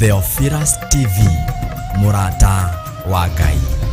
Theophilus TV, Murata wa Ngai.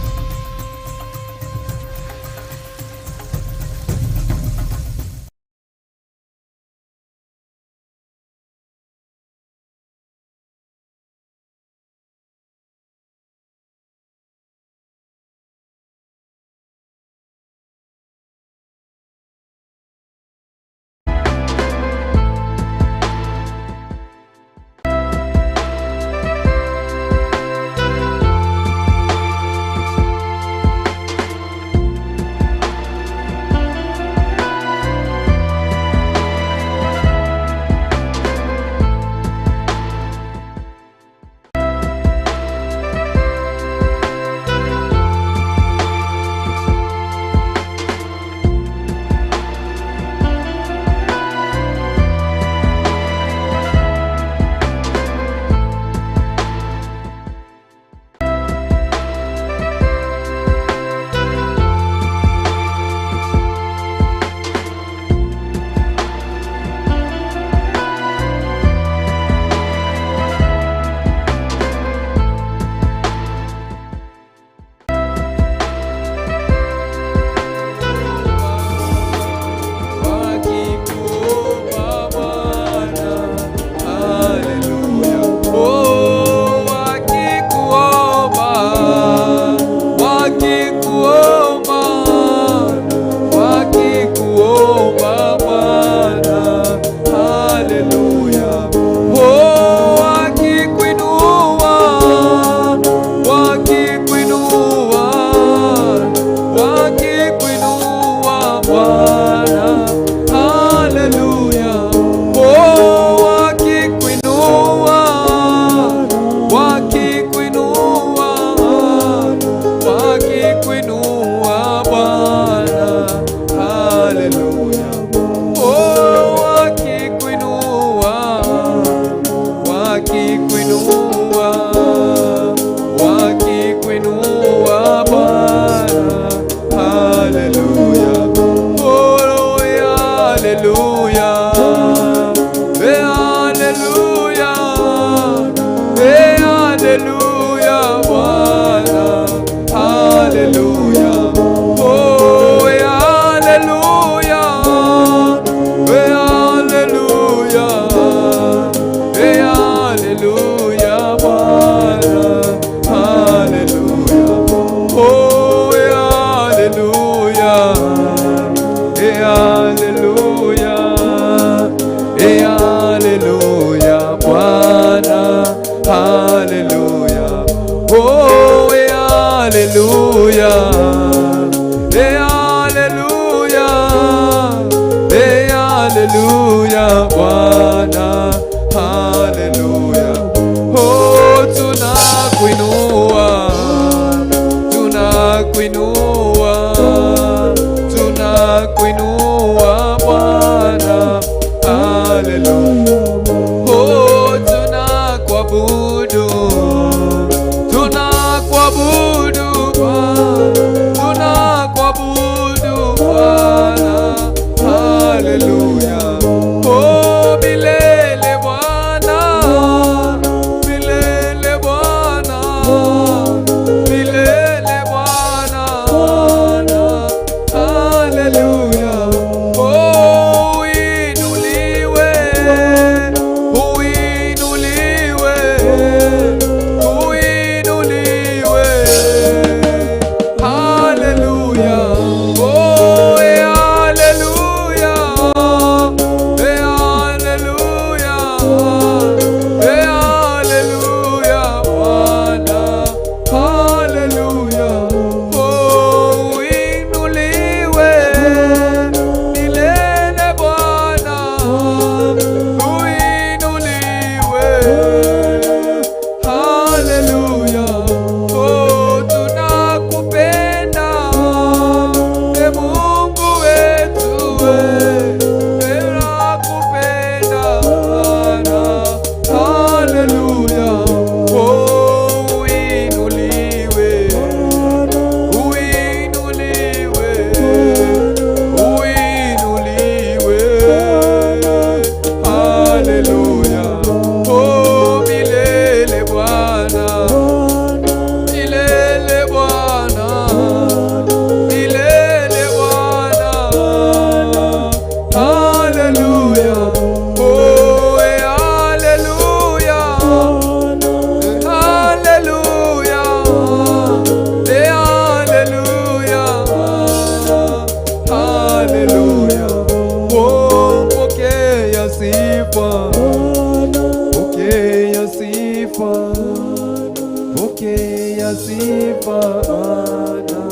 pokea sifa Bwana.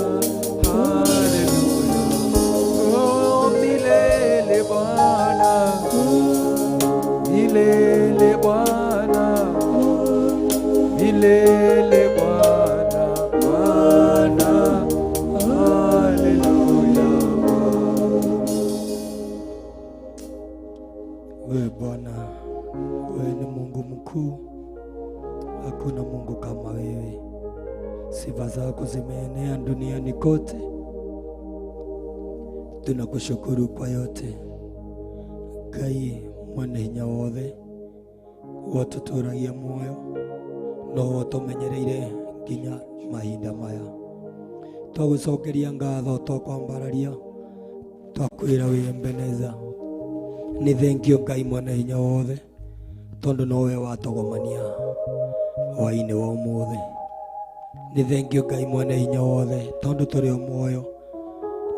Haleluya. Oh, milele Bwana, milele Bwana, milele Bwana, Bwana. Haleluya. Wewe Bwana, wewe ni Mungu mkuu, hakuna Mungu kama wewe. Sifa zako zimeenea duniani kote. Tunakushukuru kwa yote. Ngai mwene hinya wothe, watuturagia muoyo no watumenyereire nginya mahinda maya. Twagucokeria ngatho, twakwambararia, twakwira wi Ebeneza. Ni thengio Ngai mwene hinya wothe, tondu nowe watogomania hwaini wa umuthi. Ni thengio Ngai mwene hinya wothe, tondu turi o muoyo.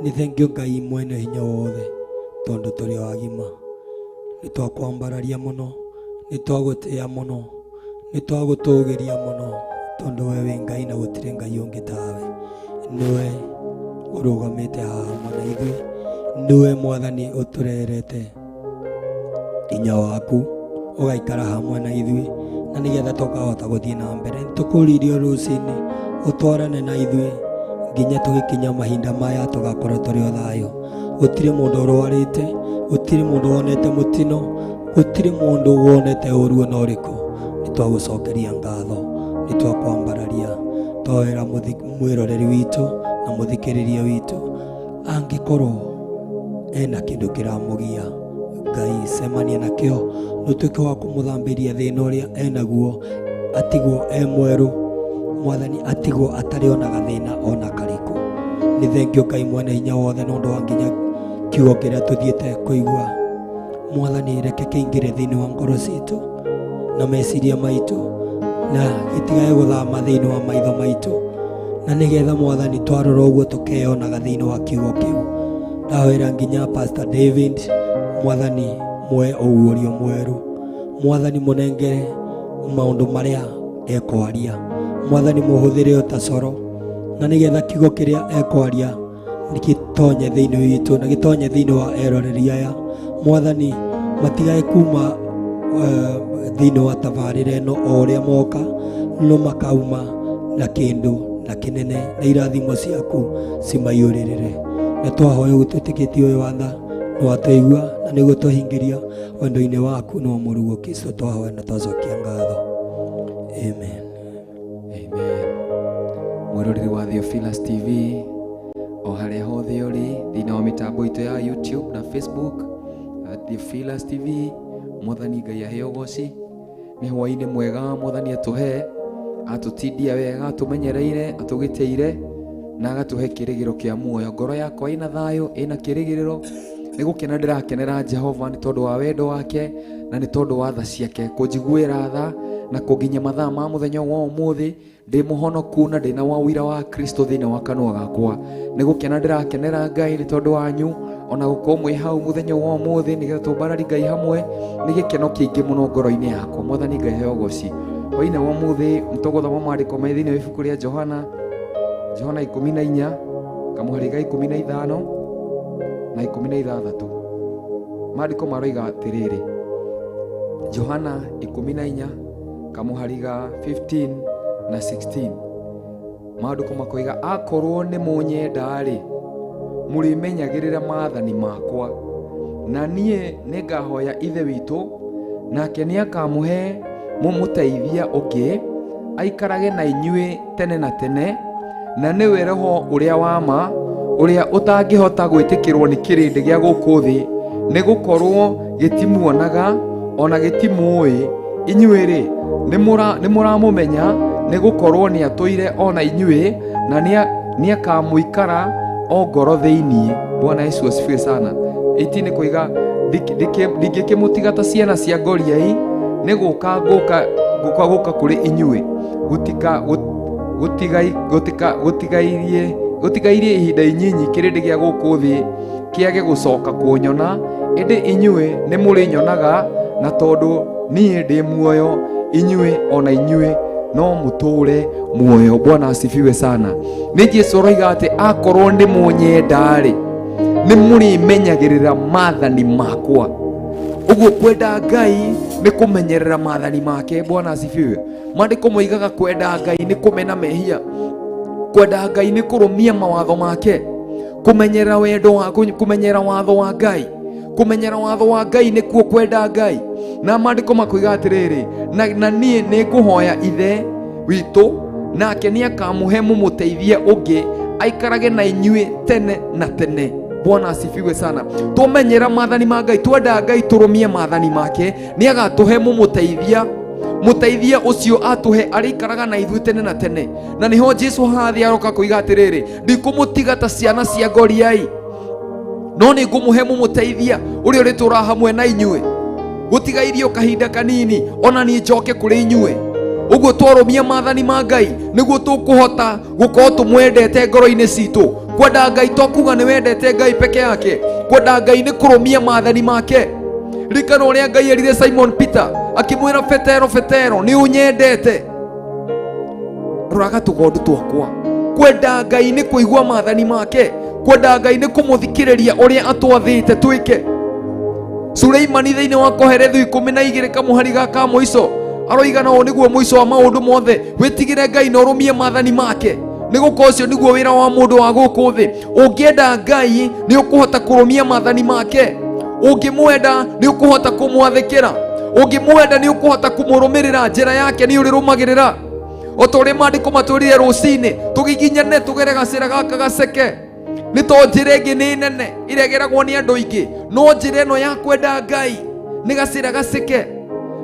Ni thengio Ngai mwene hinya wothe, tondu turi o agima. Ni twakwambararia muno, ni twagutia muno, ni twagutugiria muno, tondu we wi Ngai na gutiri Ngai ungi tawe. Niwe urugamite haha na ithui, niwe Mwathani uturerete inya waku, ugaikara hamwe na ithui, na nigetha tukahota guthii na mbere. Tukuririo rucini utwarane na ithui nginya tugikinya mahinda maya tugakorwo turi o thayo. Gutiri mundu urwarite, gutiri mundu wonete mutino, gutiri mundu wonete uru na uriku. Ni twagucokeria ngatho, ni twakwambararia, twawira mwiroreri witu na muthikiriria witu angikorwo ena kindu kiramugia, Ngai semania nakio, nutuike wa kumuthambiria thina uria enaguo, atigwo e mweru. Mwathani atigwo atari ona gathina ona kariku. Ni thengio Ngai mwene hinya wothe nondu wa nginya kiugo kiria tuthiete kuigua. Mwathani reke kiingire thiini wa ngoro citu na meciria maitu, na gitigae guthama thiini wa maitho maitu, na nigetha Mwathani twarora uguo tukeonaga thiini wa kiugo kiu. Ndawira nginya Pastor David, Mwathani mwe ourio mweru, Mwathani munengere maundu maria ekwaria, Mwathani muhuthire utasoro, na nigetha kiugo kiria ekwaria nigitonye thiini witu na gitonye thiini wa eroreri aya. Mwathani matigae kuma thiini wa tabarire no oria moka no makauma na kindu na kinene, na irathimo ciaku cimayuririre. Na twahoya gututikitie uyu watha no ateigua na niguo twahingiria wendo-ini waku no murugo Kristo twahoya na twacokia ngatho. Amen. Amen. Mwiroreri wa Theophilus TV o haria hothe uri thiini wa mitambo itu ya YouTube na Facebook Theophilus TV, Mwathani Ngai aheo goci. Ni hwaini mwega Mwathani atuhe, atutindia wega, atumenyereire, atugiteire na agatuhe kirigiro kia muoyo. Ngoro yakwa ina thayo, ina kirigiriro, ni gukena ndirakenera Jehova ni tondu wa wendo wake na ni tondu wa tha ciake kunjiguira tha na kuginya mathaa ma muthenya wa umuthi ndi muhonoku na ndina wa wira wa Kristo thiini wa kanua gakwa. Ni gukena ndirakenera Ngai ni tondu wanyu, ona gukorwo mwi hau muthenya wa umuthi nigetha tumbarari Ngai hamwe, ni gikeno kiingi muno ngoro-ini yakwa. Mwathani Ngai heo goci. Hwaini wa umuthi mtuguthoma maandiko me thiini wa ibuku ria Johana 14 kamuhariga 15 na 16. Maandiko maroiga atiriri, Johana 14 kamuhariga 15 na 16. Maandiko makoiga akorwo ni munyenda-ri murimenyagirira maathani makwa, na nie ningahoya ithe witu, nake ni akamuhe mumuteithia ungi aikarage na inyui tene na tene, na niwe Roho uria wa ma uria utangihota gwitikirwo ni kirindi gia guku thi, ni gukorwo gitimuonaga ona gitimui. Inyui-ri ni muramumenya ni gukorwo ni atuire ona inyui, na ni akamuikara o ngoro thiini. Bwana Yesu asifiwe sana. 18 ni kuiga ndingikimutiga ta ciana cia ngoriai, ni guka kuri inyui, gutigairie ihinda inyinyi kirindi gia guku thi kiage gucoka kunyona, indi inyui ni murinyonaga, na tondu nie ndi muoyo inyui ona inyui no muture muoyo. Bwana asifiwe sana. Ni Jesu oiga ati akorwo ndi munyendari ni murimenyagirira maathani makwa. Uguo kwenda Ngai ni kumenyerera maathani make. Bwana asifiwe. Maandiko moigaga kwenda Ngai ni kumena mehia, kwenda Ngai ni kurumia mawatho make, kumenyera wendo wa kumenyera watho wa Ngai. Kumenyera watho wa Ngai ni kuo kwenda Ngai. Na maandiko makoiga atiriri, na nie ni nguhoya ithe witu nake ni akamuhe mumuteithia ungi aikarage na inyue tene na tene. Bwana asifiwe sana. Tumenyera maathani ma Ngai, twenda Ngai turumie maathani make, ni agatuhe mumuteithia. Muteithia ucio atuhe arikaraga na ithuĩ tene na tene. Na niho Jesu hathi aroka kuiga atiriri, ndikumutiga ta ciana cia ngoriai, no ni ngumuhe mumuteithia uria uritura hamwe na inyue, gutigairio kahinda kanini ona ni njoke kuri inyue. Uguo twarumia maathani ma Ngai niguo tukuhota gukorwo tumwendete ngoro-ini citu. Kwenda Ngai to kuga ni wendete Ngai peke yake, kwenda Ngai ni kurumia maathani make. Rikana uria Ngai erire Simon Peter akimwira Petero, Petero ni unyendete, roraga tugondu twakwa. Kwenda Ngai ni kuigua maathani make, kwenda Ngai ni kumuthikiriria uria atwathite twike. Suleimani thiini wa Koherethu 12 kamuhari gaka muico aroiga no niguo muico wa maundu mothe, witigire Ngai na urumie maathani make, niguko ucio niguo wira wa mundu wa guku thi. Ungienda Ngai ni ukuhota kurumia maathani make, ungimwenda ni ukuhota kumwathikira, ungimwenda ni ukuhota kumurumirira njira yake ni urirumagirira. Otore maandiko matwirire rucini tugiginyane tugere gacira gaka gaceke, ni to njira ingi ni nene iregeragwo ni andu ingi, no njira ino ya kwenda Ngai ni gacira gaceke.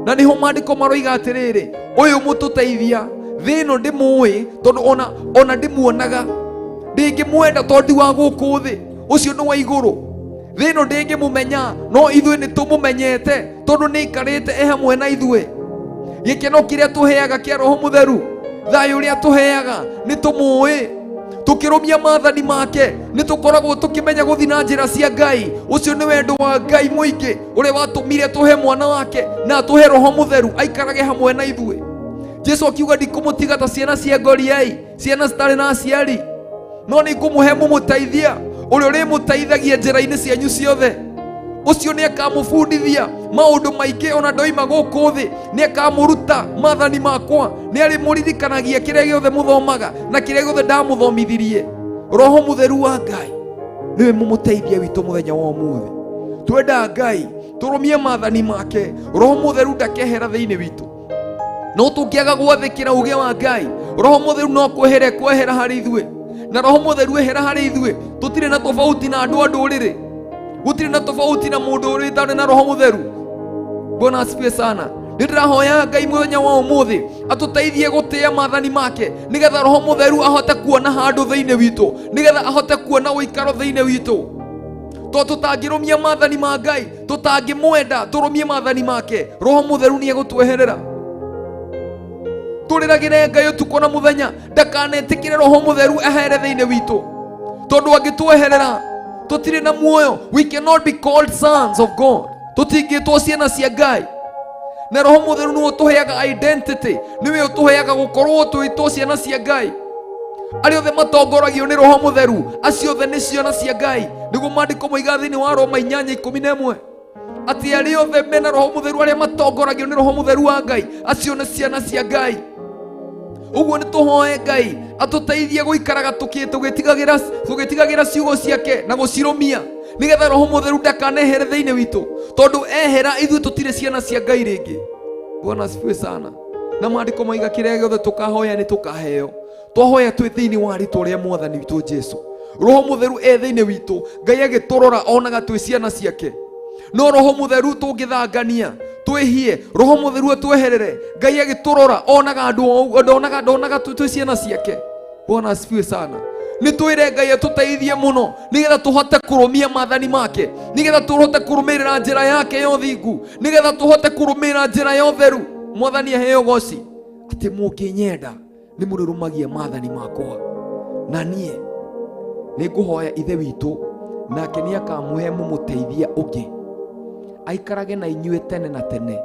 Na niho maandiko maroiga atiriri, uyu mututeithia thino ndimui tondu ona ndimuonaga, ndingimwenda tondu wa guku thi, ucio ni wa iguru. Thino ndingimumenya no ithuĩ ni tumumenyete tondu ni ikarite hamwe na ithuĩ. Gikeno kiria tuheaga kia Roho Mutheru, thayu uria tuheaga ni tumui. Tukirumia maathani make ni tukoragwo tukimenya guthi na njira cia Ngai. Ucio ni wendo wa Ngai muingi uria watumire tuhe mwana wake na tuhe Roho Mutheru aikarage hamwe na ithuĩ. Jesu akiuga ndikumutiga ta ciana cia ngoriai, ciana citari na aciari, no ni ngumuhe mumuteithia uria urimuteithagia njira-ini cianyu ciothe. Ucio ni akamubundithia maundu maingi ona ndoima guku thi, ni akamuruta maathani makwa, ni arimuririkanagia kiria giothe muthomaga na kiria giothe ndamuthomithirie. Roho Mutheru wa Ngai niwe mumuteithia witu muthenya wa umuthi. Twenda Ngai turumie maathani make, Roho Mutheru ndakehera thiini witu. No tungiaga gwathikira uge wa Ngai, Roho Mutheru no kwehera hari ithuĩ. Na Roho Mutheru ehera hari ithuĩ, tutire na tofauti na andu a nduriri, gutire na tofauti na mundu uri tari na Roho Mutheru. Bwana asifiwe sana. Ndirahoya Ngai muthenya wa umuthi atuteithie gutia maathani make, nigetha Roho Mutheru ahote kuona handu thiini witu, nigetha ahote kuona uikaro thiini witu. To tutangirumia maathani ma Ngai, tutangimwenda turumie maathani make, Roho Mutheru ni egutweherera. Turiragire Ngai utuko na muthenya, ndakanetikire Roho Mutheru ehere thiini witu, tondu angitweherera tutire na muoyo. We cannot be called sons of God, tutingitwo ciana cia Ngai. Na Roho Mutheru ni utuheaga identity, niwe utuheaga gukorwo twitwo ciana cia Ngai. Aria othe matongoragio ni Roho Mutheru, acio othe ni ciana cia Ngai. Niguo maandiko moiga thiini wa Roma 8:11 ati aria othe mena Roho Mutheru, aria matongoragio ni Roho Mutheru wa Ngai, acio ni ciana cia Ngai. Uguo ni tuhoe Ngai atuteithie guikaraga tugitigagira ciugo ciake na gucirumia, nigetha Roho Mutheru ndakanehere thiini witu, tondu ehera ithuĩ tutire ciana cia Ngai ringi. Bwana asifiwe sana. Na maandiko moiga kiria giothe tukahoya ni tukaheo. Twahoya twi thiini wa ritwa ria Mwathani witu Jesu. Roho Mutheru thiini witu, Ngai agiturora onaga twi ciana ciake. No Roho Mutheru tungithangania twihie, Roho Mutheru atweherere, Ngai agiturora onaga andu onaga twi ciana ciake. Bwana asifiwe sana. Ni twire Ngai atuteithie muno, nigetha tuhote kurumia maathani make, nigetha tuhote kurumirira njira yake ya uthingu, nigetha tuhote kurumira njira ya utheru. Mwathani aheo goci ati munginyenda ni murirumagia maathani makwa, na nie ni nguhoya ithe witu, nake ni akamuhe mumuteithia ungi aikarage na inyue tene na tene,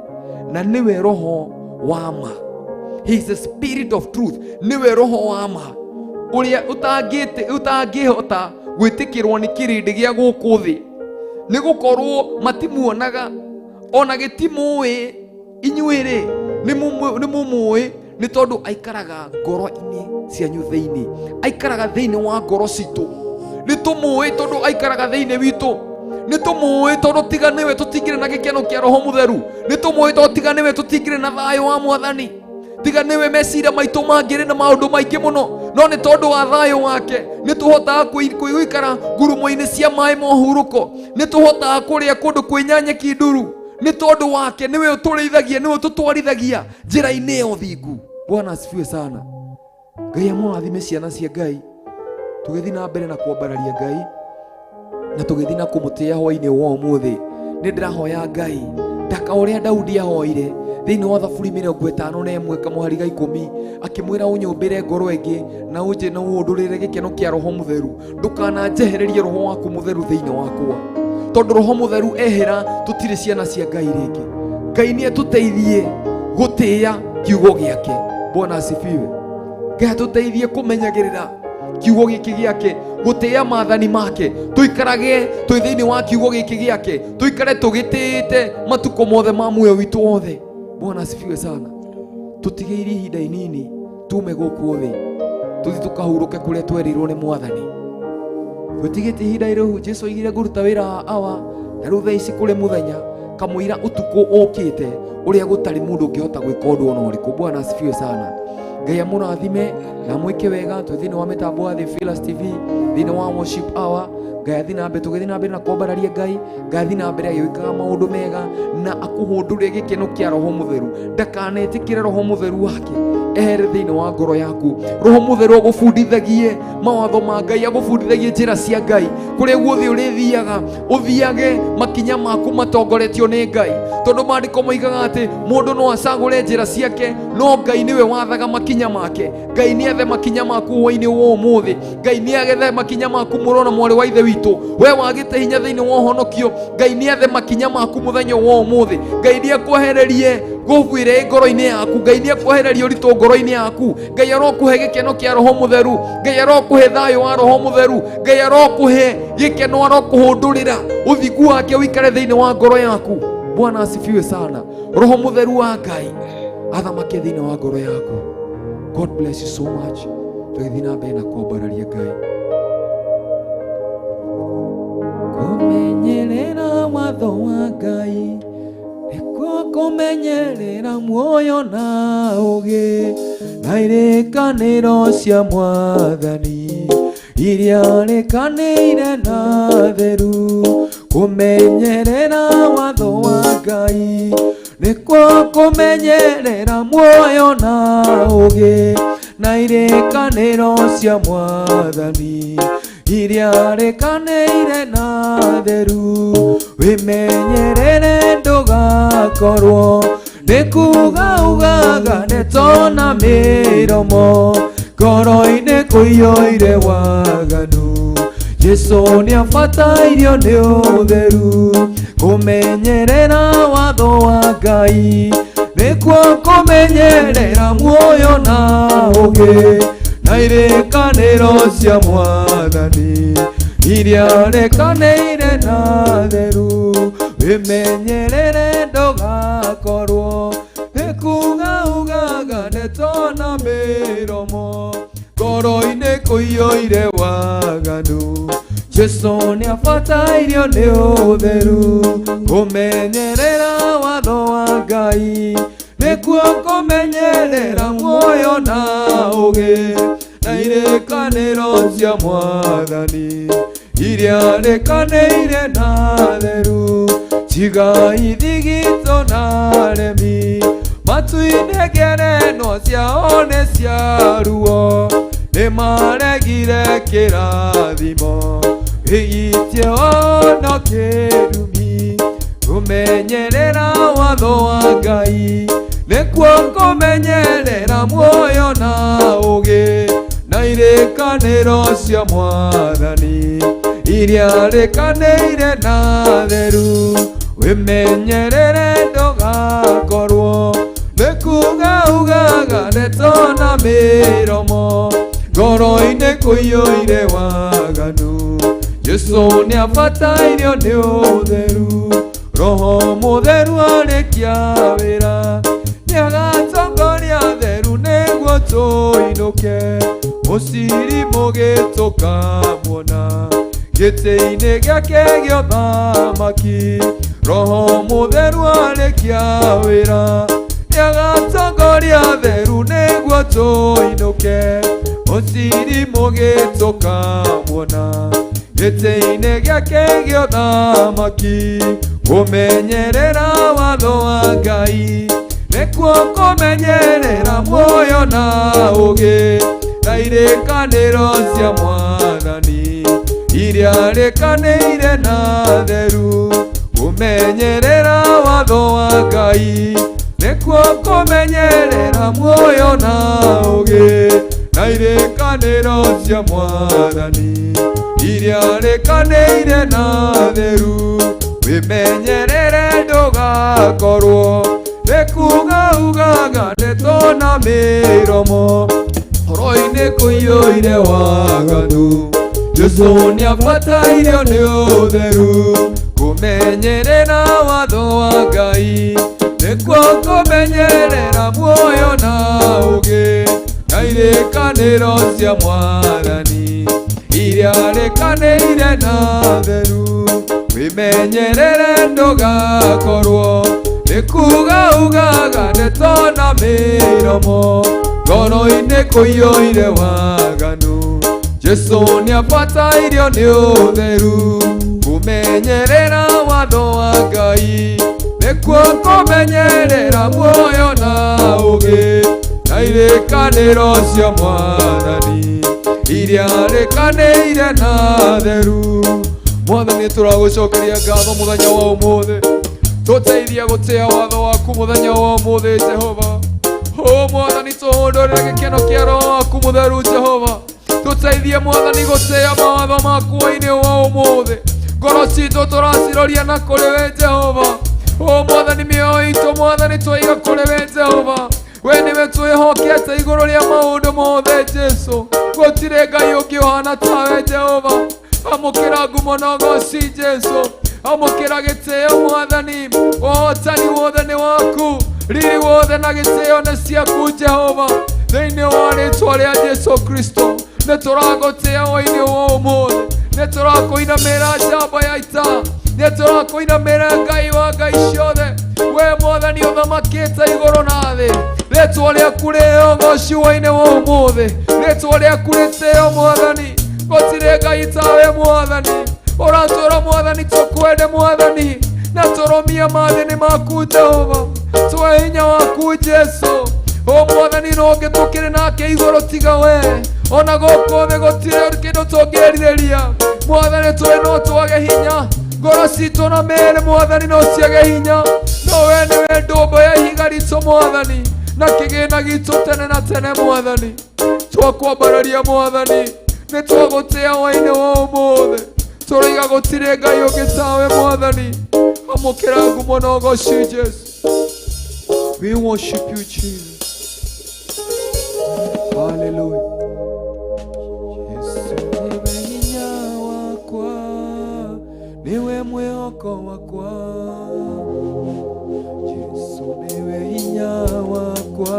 na niwe Roho wa ma. He is the spirit of truth. Niwe roho wa ma uria utangihota gwitikirwo ni kirindi gia guku thi ni gukorwo matimuonaga ona gitimuwi inyuiri ni mumuwi ni tondu aikaraga ngoro-ini cianyu thiini, aikaraga thiini wa ngoro citu. Ni tumuwi tondu aikaraga thiini witu, ni tumuwi tondu tiga niwe tutingire na gikeno kia Roho Mutheru, ni tumuwi tondu tiga niwe tutingire na thayo wa Mwathani, tiga niwe meciria maitu mangiri na maundu maingi muno, no ni tondu wa thayo wake ni tuhotaga kuikara ngurumo-ini cia mai ma uhuruko, ni tuhotaga kuria kundu kwinyanyeki nduru. Ni tondu wake niwe uturithagia, niwe tutwarithagia njira-ini ya uthingu. Bwana asifiwe sana. Ngai amurathime ciana cia Ngai, tugithi na mbere na kuombararia Ngai na tugithi na kumutia hwa-ini wa umuthi. Ni ndirahoya Ngai ndaka uria Daudi ahoire thiini wa Thaburi 51 kamuhari ga 10 akimwira unyumbire ngoro ingi na uje na uhundurire gikeno kia Roho Mutheru, ndukananjehererie Roho waku Mutheru thiini wakwa, tondu Roho Mutheru ehera tutire ciana cia Ngai ringi. Ngai ni atuteithie gutia kiugo giake. Bwana asifiwe. Ngai atuteithie kumenyagirira kiugo giki giake, gutia maathani make, tuikarage twi thiini wa kiugo giki giake, tuikare tugitite matuko mothe ma muoyo witu wothe. Bwana asifiwe sana. Tutigeire ihinda inini tume guku thi, tuthi tukahuruke kuria twerirwo ni Mwathani. Tutigite ihinda irihu Jesu igire nguruta wira awa na rutha ici kuri muthenya kamuira utuko ukite uria gutari mundu ngihota gwika undu ona uriku. Bwana asifiwe sana. Ngai amurathime na mwike wega twi thiini wa mitambo ya The Philas TV thiini wa worship hour. Ngai athi na mbere tugithi na mbere na kuombararia Ngai, Ngai athi na mbere agikaga maundu mega na akuhundure gikeno kia Roho Mutheru. Ndakanetikire Roho Mutheru wake ehere thiini wa ngoro yaku. Roho Mutheru agufundithagie mawatho ma Ngai, agufundithagie njira cia Ngai, kuria guothe urithiaga uthiage makinya maku matongoretio ni Ngai, tondu maandiko moigaga ati mundu no acagure njira ciake no Ngai niwe wathaga makinya make. Ngai ni athe makinya maku hwa-ini wa umuthi, Ngai ni agethe makinya maku murona mwari wa ithe witu, we wagite hinya thiini wa uhonokio, Ngai ni athe makinya maku muthenya wa umuthi. Ngai ni akuhererie guvwire ngoro-ini yaku, Ngai ni akuhererie uritu ngoro-ini yaku, Ngai arokuhe gikeno kia Roho Mutheru, Ngai arokuhe thayo wa Roho Mutheru, Ngai arokuhe gikeno, arokuhundurira uthingu wake wikare thiini wa ngoro yaku. Bwana asifiwe sana. Roho Mutheru wa Ngai athamake thiini wa ngoro yaku. God bless you so much. Tugithi na mbere na kuombararia Ngai. Kumenyerera watho wa Ngai nikuo kumenyerera muoyo na ugi na irikaniro cia Mwathani iria rikanire na theru. Kumenyerera watho wa Ngai nikuo kumenyerera muoyo na ugi na irikaniro cia Mwathani iria rikanire na theru. Wimenyerere ndugakorwo nikuga ndeto na miromo, ngoro-ini kuiyoire waganu. Jesu ni abatairio ni utheru. Kumenyerera watho wa Ngai nikuo kumenyerera muoyo na ugi na irikaniro cia Mwathani iria rikanire na theru. Wimenyerere ndugakorwo nikuga ndeto na miromo, ngoro-ini kuiyoire waganu. Jesu ni abatairio ni utheru. Kumenyerera watho wa Ngai nikuo kumenyerera muoyo na ugi na irikaniro cia Mwathani iria rikanire na theru. Tiga ithigito na remi matu-ini ngerenwa ciao ni cia ruo, ni maregire kirathimo igitie ono kirumi. Kumenyerera watho wa Ngai nikuo kumenyerera muoyo na ugi na irikaniro cia Mwathani iria rikanire na theru. Wimenyerere ndugakorwo nikuga ndeto na miromo ngoro-inĩ kũiyũire waganu. Jesu nĩabatairio nĩ ũtheru, Roho Mũtheru arĩkia wĩra nĩagatongoria theru nĩguo tũinũke mũciri mũgĩtũkamuona gĩtĩ-inĩ gĩake gĩa ũthamaki. Roho Mũtheru arĩkia wĩra nĩagatongoria theru nĩguo tũinũke mũciri mũgĩtũkamuona gĩtĩ-inĩ gĩake gĩa ũthamaki. Kũmenyerera watho wa Ngai nĩkuo kũmenyerera muoyo na ũgĩ na irĩkanĩro cia Mwathani iria rĩkanĩire na theru. Kũmenyerera watho wa Ngai nĩkuo kũmenyerera muoyo na ũgĩ na irĩkanĩro cia Mwathani iria rĩkanĩire na theru. Wĩmenyerere ndũgakorwo nĩkuuga ndeto na mĩromo ngoro-inĩ kũiyũire waganu. Jesu nĩabatairio nĩ ũtheru, kũmenyerera watho wa Ngai nĩkuo kũmenyerera muoyo na ũgĩ na irĩkanĩro cia Mwathani iria rĩkanĩire na theru. Wĩmenyerere ndũgakorwo nĩkuuga ndeto na mĩromo ngoro-inĩ kũiyũire waganu. Jesu nĩabatairio nĩ ũtheru, kũmenyerera watho wa Ngai nĩkuo kũmenyerera muoyo na ũgĩ na irĩkanĩro cia Mwathani iria rĩkanĩire na theru. Mwathani tũragũcokeria ngatho mũthenya wa ũmũthĩ, tũteithie gũtĩa watho waku mũthenya wa ũmũthĩ Jehova. Mwathani tũhũndũrĩre gĩkeno kĩa Roho waku Mũtheru Jehova, tũteithie Mwathani gũtĩa mawatho maku hwaĩ-inĩ wa ũmũthĩ. Ngoro citũ tũraciroria na kũrĩ we Jehova. Mwathani mĩoyo itũ Mwathani twaiga kũrĩ we Jehova. We nĩwe twĩhokete igũrũ rĩa maũndũ mothe Jesu, gũtirĩ Ngai ũngĩ ũhana tawe Jehova. Amũkĩra ngumo na ũgooci Jesu, amũkĩra gĩtĩo Mwathani, ũhotani wothe nĩ waku, riri wothe na gĩtĩo nĩ ciaku Jehova. Thĩinĩ wa rĩĩtwa rĩa Jesu Kristo nĩ tũragũtĩa hwaĩ-inĩ wa ũmũthĩ, nĩ tũrakũinamĩrĩra njamba ya ita, nĩ tũrakũinamĩrĩra Ngai wa ngai ciothe. We Mwathani ũthamakĩte igũrũ na thĩ, rĩĩtwa rĩaku rĩheo ũgooci hwaĩ-inĩ wa ũmũthĩ, rĩĩtwa rĩaku rĩtĩo Mwathani. Gũtirĩ Ngai tawe Mwathani, ũratũra Mwathani tũkwende Mwathani, na tũrũmie maathani maku Jehova. Tũhe hinya waku Jesu. Mwathani no ũngĩ tũkĩrĩ nake igũrũ tiga we, ona gũkũ thĩ gũtirĩ kĩndũ tũngĩĩrirĩria Mwathani. Tũĩ no twage hinya, ngoro citũ na mĩĩrĩ Mwathani no ciage hinya, no we nĩwe ndũmbo ya ihiga ritũ Mwathani, na kĩgĩna gitũ tene na tene Mwathani. Twakwambararia Mwathani, nĩ twagũtĩa hwaĩ-inĩ wa ũmũthĩ, tũroiga gũtirĩ Ngai ũngĩ tawe Mwathani. Amũkĩra ngumo na ũgooci Jesu. We worship you Jesus. Hallelujah. Yesu niwe hinya wakwa, niwe mwĩhoko wakwa. Yesu niwe hinya wakwa,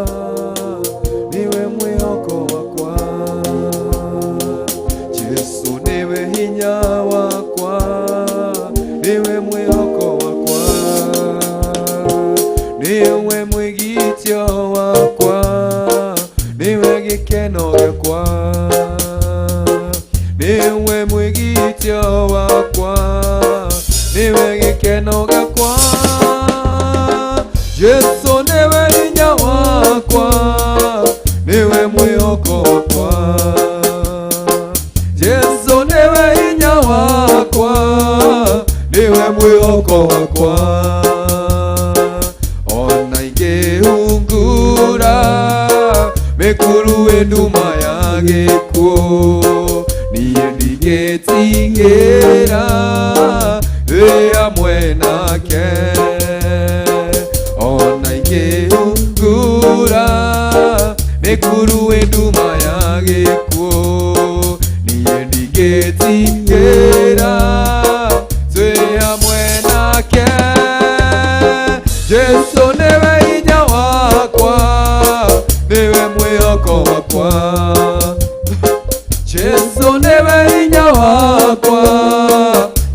niwe mwĩhoko wakwa. Yesu niwe hinya wakwa, niwe mwĩhoko wakwa. Niwe mwĩgitio wakwa, niwe gĩkeno gĩakwa. Niwe mwĩgitio wakwa, niwe gĩkeno gĩakwa. Jesu niwe hinya wakwa, niwe mwĩhoko wakwa. Jesu niwe hinya wakwa, niwe mwĩhoko wakwa. Ona ingĩhungura mĩkuru nduma ya gĩkuũ, niĩ ndigĩtigĩra ndĩ hamwe nake. Ona ingĩhungura nduma ya gĩkuũ, niĩ ndingĩtigĩra twĩ hamwe nake. Jesu nĩwe hinya wakwa, nĩwe mwĩhoko wakwa. Jesu nĩwe hinya wakwa,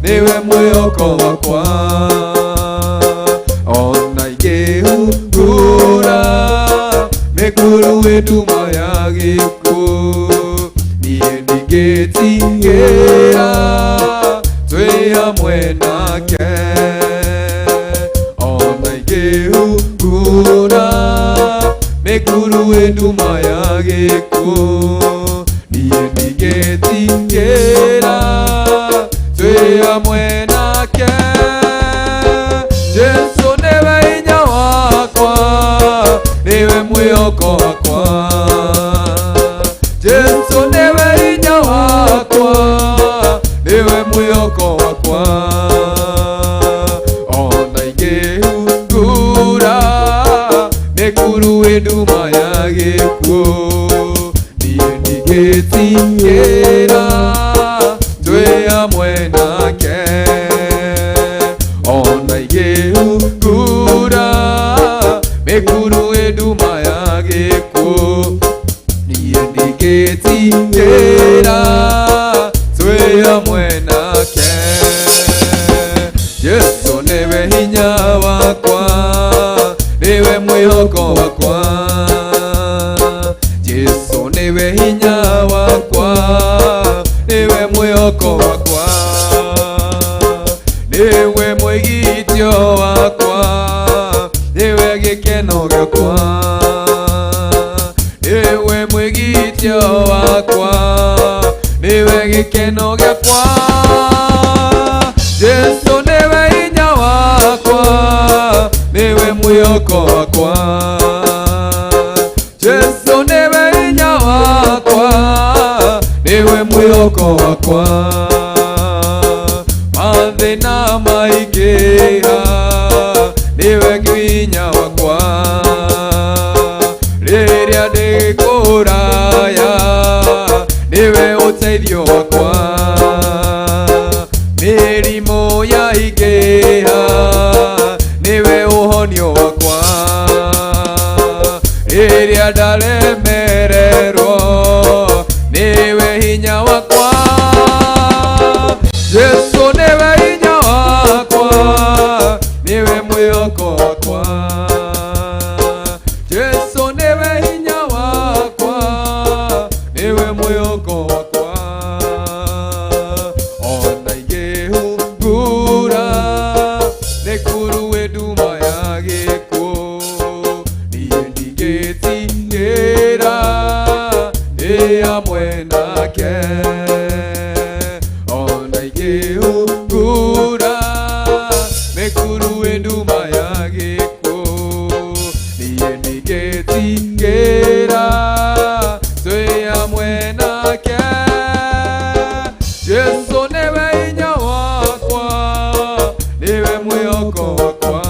nĩwe mwĩhoko wakwa. Ona ingĩhungura mĩkuru ĩ nduma ya gĩkuũ, niĩ ndingĩtigĩra twĩ hamwe nake. Ona ingĩhungura mĩkuru ĩ nduma ya gĩkuũ, niĩ ndingĩtigĩra twĩ hamwe nake. Jesu nĩwe hinya wakwa, nĩwe mwĩhoko wakwa. Jesu nĩwe hinya wakwa, nĩwe mwĩhoko wakwa. Ona ingĩhungura mĩkuru ĩ nduma ya gĩkuũ, niĩ ndingĩtigĩra twĩ hamwe nake. Ona ingĩhungura mĩkuru ĩ nduma ya gĩkuũ, niĩ ndingĩtigĩra twĩ hamwe nake. Jesu nĩwe hinya wakwa, nĩwe mwĩhoko wakwa. Jesu nĩwe hinya wakwa, nĩwe mwĩhoko wakwa. Nĩwe mwĩgitio wakwa, nĩwe gĩkeno gĩakwa. Nĩwe mwĩgitio wakwa, nĩwe gĩkeno gĩakwa. Jesu nĩwe hinya wakwa, nĩwe mwĩhoko wakwa. Jesu nĩwe hinya wakwa, nĩwe mwĩhoko wakwa. Mathĩna maingĩha, nĩwe hinya wakwa. Rĩrĩa ndĩ kũraya, nĩwe ũteithio wakwa. Mĩrimũ yaingĩha, nĩwe ũhonio wakwa. Rĩrĩa ndalemererwo, nĩwe hinya wakwa. Jesu nĩwe hinya wakwa, nĩwe mwĩhoko wakwa. Jesu nĩwe hinya wakwa, nĩwe mwĩhoko wakwa. Ona ingĩhungura mĩkuru ĩ nduma ya gĩkuũ, niĩ ndingĩtigĩra ndĩ hamwe nake. Ona ingĩhungura mĩkuru ĩ nduma ya gĩkuũ, niĩ ndingĩtigĩra twĩ hamwe nake. Jesu nĩwe hinya wakwa, nĩwe mwĩhoko wakwa.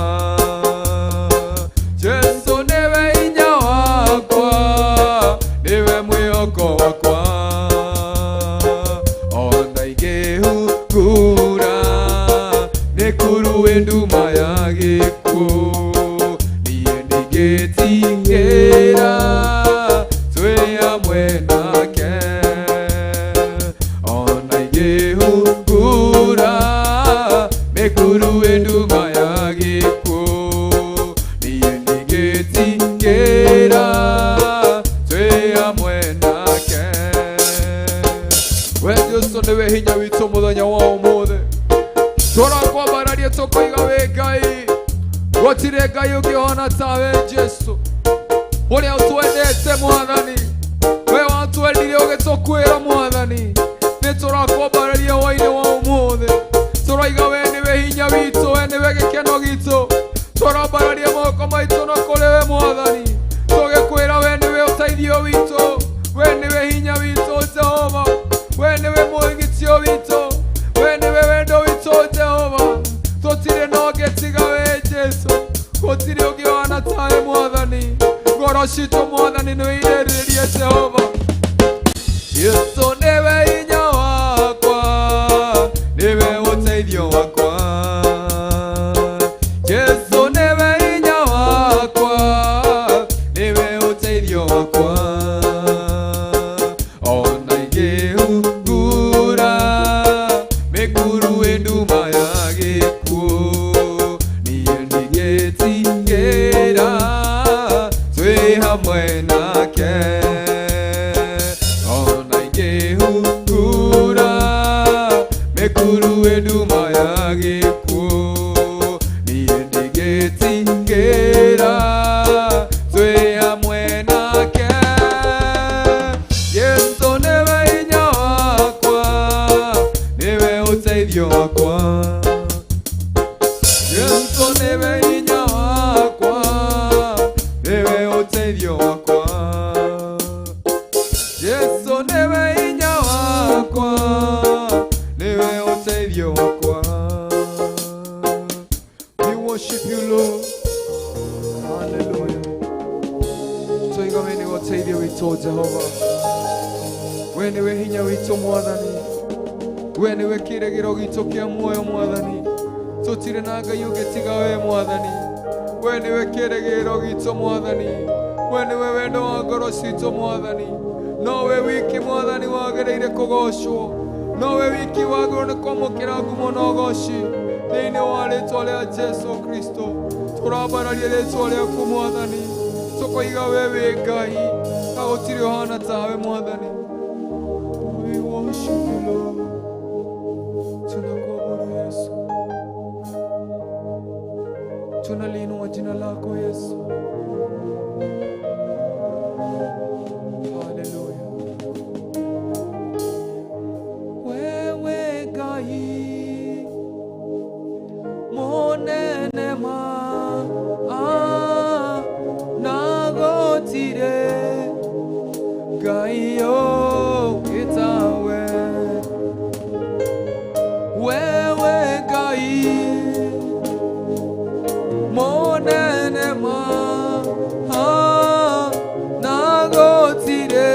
Jesu nĩwe hinya wakwa, nĩwe mwĩhoko wakwa. Ona ingĩhungura mĩkuru ĩ nduma ya gĩkuũ, niĩ ndingĩtigĩra twĩ hamwe nake. Ona ingĩhungura mĩkuru ĩ nduma ya gĩkuũ, niĩ ndingĩtigĩra twĩ hamwe nake. We Jesu nĩwe hinya witũ mũthenya wa ũmũthĩ. Tũrakwambararia tũkoiga wĩ Ngai, gũtirĩ Ngai ũngĩhona tawe Jesu. Ũrĩa ũtwendete Mwathani, we watwendire ũgĩtũkwĩra Mwathani. Nĩ tũrakwambararia hwaĩ-inĩ wa ũmũthĩ. Tũroiga we nĩwe hinya witũ, we nĩwe gĩkeno gitũ. Tũrambararia moko maitũ na kũrĩ we Mwathani, tũgĩkwĩra we nĩwe ũteithio witũ, we nĩwe hinya witũ Jehova, we nĩwe mwĩgitio witũ, we nĩwe wendo witũ Jehova. Tũtirĩ na ũngĩ tiga we Jesu, gũtirĩ ũngĩ ũhana tawe Mwathani. Ngoro citũ Mwathani nĩ wĩirĩrĩrie Jehova. we nduma ya gĩkuũ, niĩ ndigĩtigĩra twĩ hamwe nake. Yesu nĩwe hinya wakwa, nĩwe ũteithio wakwa. Yesu nĩwe hinya wakwa, nĩwe ũteithio wakwa. Yesu nĩwe hinya wakwa, nĩwe ũteithio wakwa. We worship you, Lord. Hallelujah. Tũiga we nĩwe ũteithio witũ Jehova. We nĩwe hinya witũ Mwathani. We nĩwe kĩĩrĩgĩro gitũ kĩa muoyo Mwathani. Tũtirĩ na Ngai ũngĩ tiga we Mwathani. We nĩwe kĩĩrĩgĩro gitũ Mwathani. We nĩwe wendo wa ngoro citũ Mwathani. Nowe wiki Mwathani wagĩrĩire kũgocwo. Nowe wiki wagĩrĩirwo nĩ kwamũkĩra ngumo na ũgoci thĩinĩ wa rĩĩtwa rĩa Jesũ Kristo. Tũrambararia rĩĩtwa rĩaku Mwathani. Tũkoiga we wĩ Ngai, na gũtirĩ ũhana tawe Mwathani. We worship you, Lord. Tunakuabudu Yesu. Tunaliinua jina lako Yesu. Hallelujah. Wewe Ngai monene nagotire Ngai ũngĩtawe. Wewe Ngai monene nagotire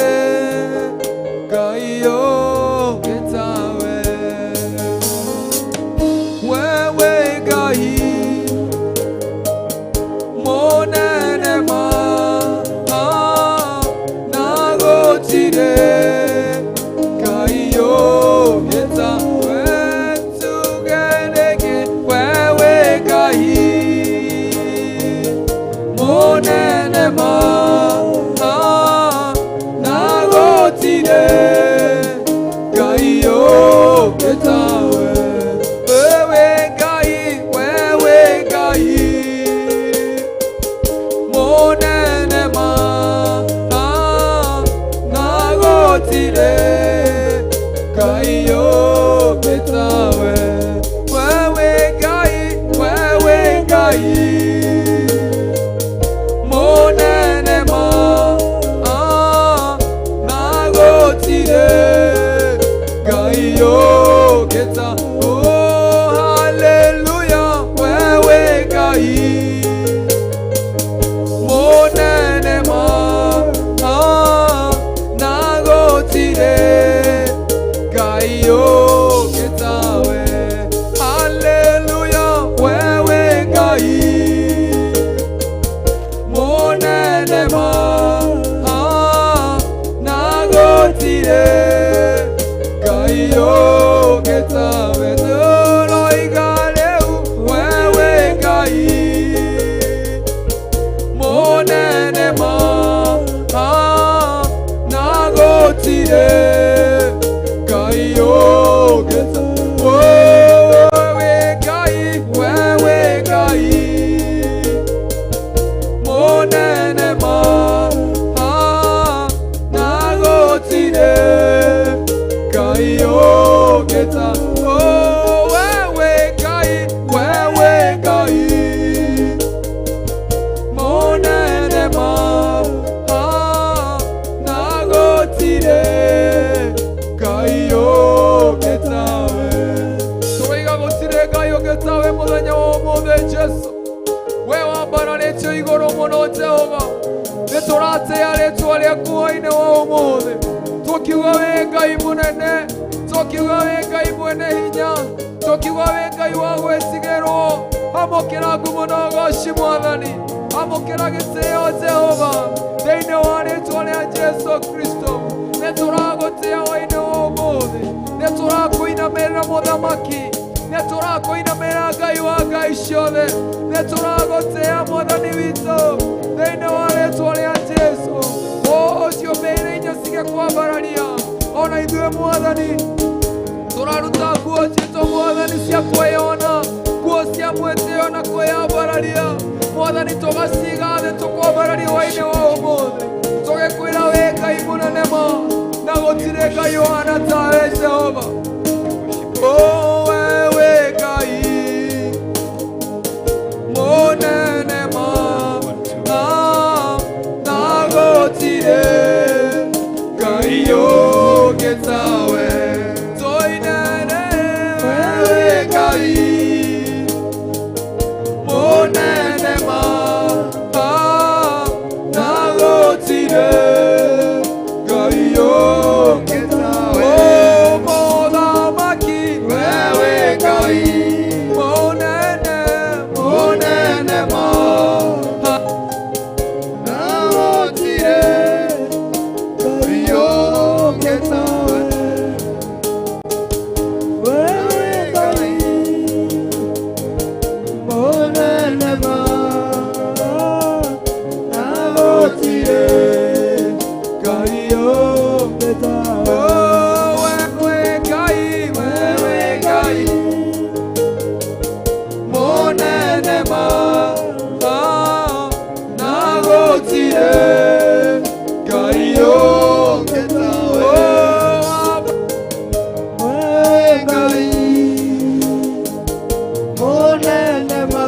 Ngai ũngĩtawe. Wewe Ngai monene nagotire Ngai ũngĩtawe. Tugerege wewe Ngai monene nagotire Ngai ũngĩtawe. Wewe Ngai monene nagotire Ngai ũngĩtawe. Wewe Ngai monene nagotire Ngai ũngĩtawe. Oh, hallelujah. Wewe Ngai monene nagotire Ngai ũngĩtawe. Hallelujah. Wewe Ngai monene nagotire Ngai ũngĩtawe. Tũroiga rĩu wewe Ngai monene nagotire Ngai ũngĩtawe. Wewe Ngai monene nagotire Ngai ũngĩtawe. Oh, wewe Ngai monene nagotire Ngai ũngĩtawe. Tũiga gũtirĩ Ngai ũngĩtawe mũthenya wa ũmũthĩ Jesũ. We wambararĩtio igũrũ mũno Jehova. Nĩtũratĩĩa rĩĩtwa rĩaku hwaĩ-inĩ wa ũmũthĩ, tũkiuga wĩ Ngai mũnene, tũkiuga wĩ Ngai mwene hinya, tũkiuga wĩ Ngai wa gwĩtigĩrwo. Amũkĩra ngumo na ũgoci Mwathani, amũkĩra gĩtĩĩo Jehova thĩinĩ wa rĩĩtwa rĩa Jesũ Kristo. Nĩtũragũtĩĩa hwaĩ-inĩ wa ũmũthĩ, nĩtũrakũinamĩrĩra mũthamaki, nĩtũrakũinamĩrĩra Ngai wa ngai ciothe, nĩtũragũtĩĩa Mwathani witũ thĩinĩ wa rĩĩtwa rĩa Jesũ. Ũcio mbĩrĩra inya cigĩkwambararia ona ithuĩ Mwathani, turaruta nguo citũ Mwathani cia kwĩyona, nguo cia mwĩtĩo na kwĩyambararia Mwathani, tũgaciga thĩ tũkwambararia hwaĩ-inĩ wa ũmũthĩ, tũgĩkwĩra wĩ Ngai mũnene ma, na gũtirĩ Ngai ũhana tawe Jehova. We wĩ Ngai mũnene ma, na gũtirĩ Ngai ũngĩ tawe. Tũinene we wĩ Ngai mũnene ma, na gũtirĩ Ngai ũngĩ tawe. Mũthamaki we wĩ Ngai mũnene mũnene ma, na gũtirĩ Ngai ũngĩ tawe. We wĩ Ngai mũnene ma, na gũtirĩ Ngai ũngĩ tawe. We wĩ Ngai, we wĩ Ngai mũnene ma, na gũtirĩ Ngai ũngĩ tawe. We Ngai mũnene ma,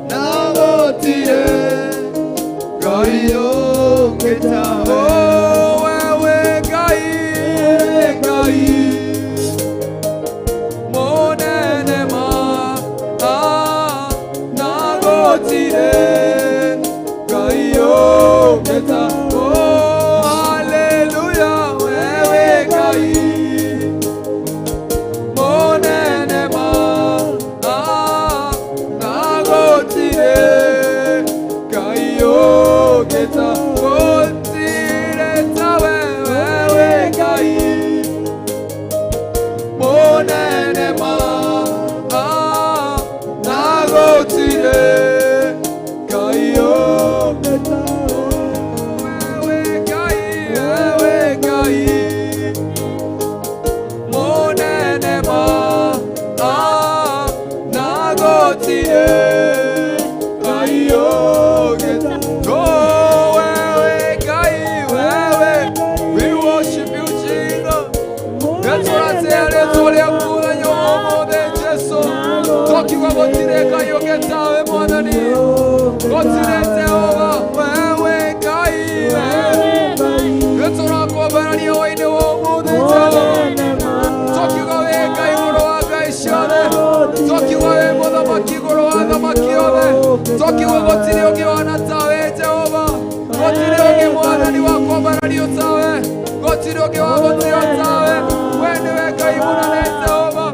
na gũtirĩ Ngai ũngĩ tawe. We wĩ Ngai, Ngai mũnene ma, na gũtirĩ Ngai ũngĩ tawe. Hallelujah, we wĩ Ngai mũnene ma, na gũtirĩ Ngai ũngĩ tawe. Gũtirĩ tawe we wĩ Ngai mũnene ma, na gũtirĩ Ngai ũngĩ tawe. We wĩ Ngai, we wĩ Ngai mũnene ma, na gũtirĩ Ngai ũngĩ tawe. Oh, we wĩ Ngai, we wĩ, we worship you Jesus. Nĩtũratĩĩa rĩĩtwa rĩaku mũthenya wa ũmũthĩ Jesũ, tũkiuga gũtirĩ Ngai ũngĩ tawe Mwathani, gũtirĩ Jehova. We wĩ Ngai, nĩtũrakwambararia hwaĩ-inĩ wa ũmũthĩ Jehova, tũkiuga wĩ Ngai igũrũ wa ngai ciothe, tũkiuga wĩ mũthamaki igũrũ wa thamaki othe, tũkiuga gũtirĩ ũngĩ ũhana tawe Jehova, gũtirĩ ũngĩ Mwathani wa kwambarario tawe, gũtirĩ ũngĩ wa gũtĩo tawe. We nĩwe Ngai mũnene Jehova,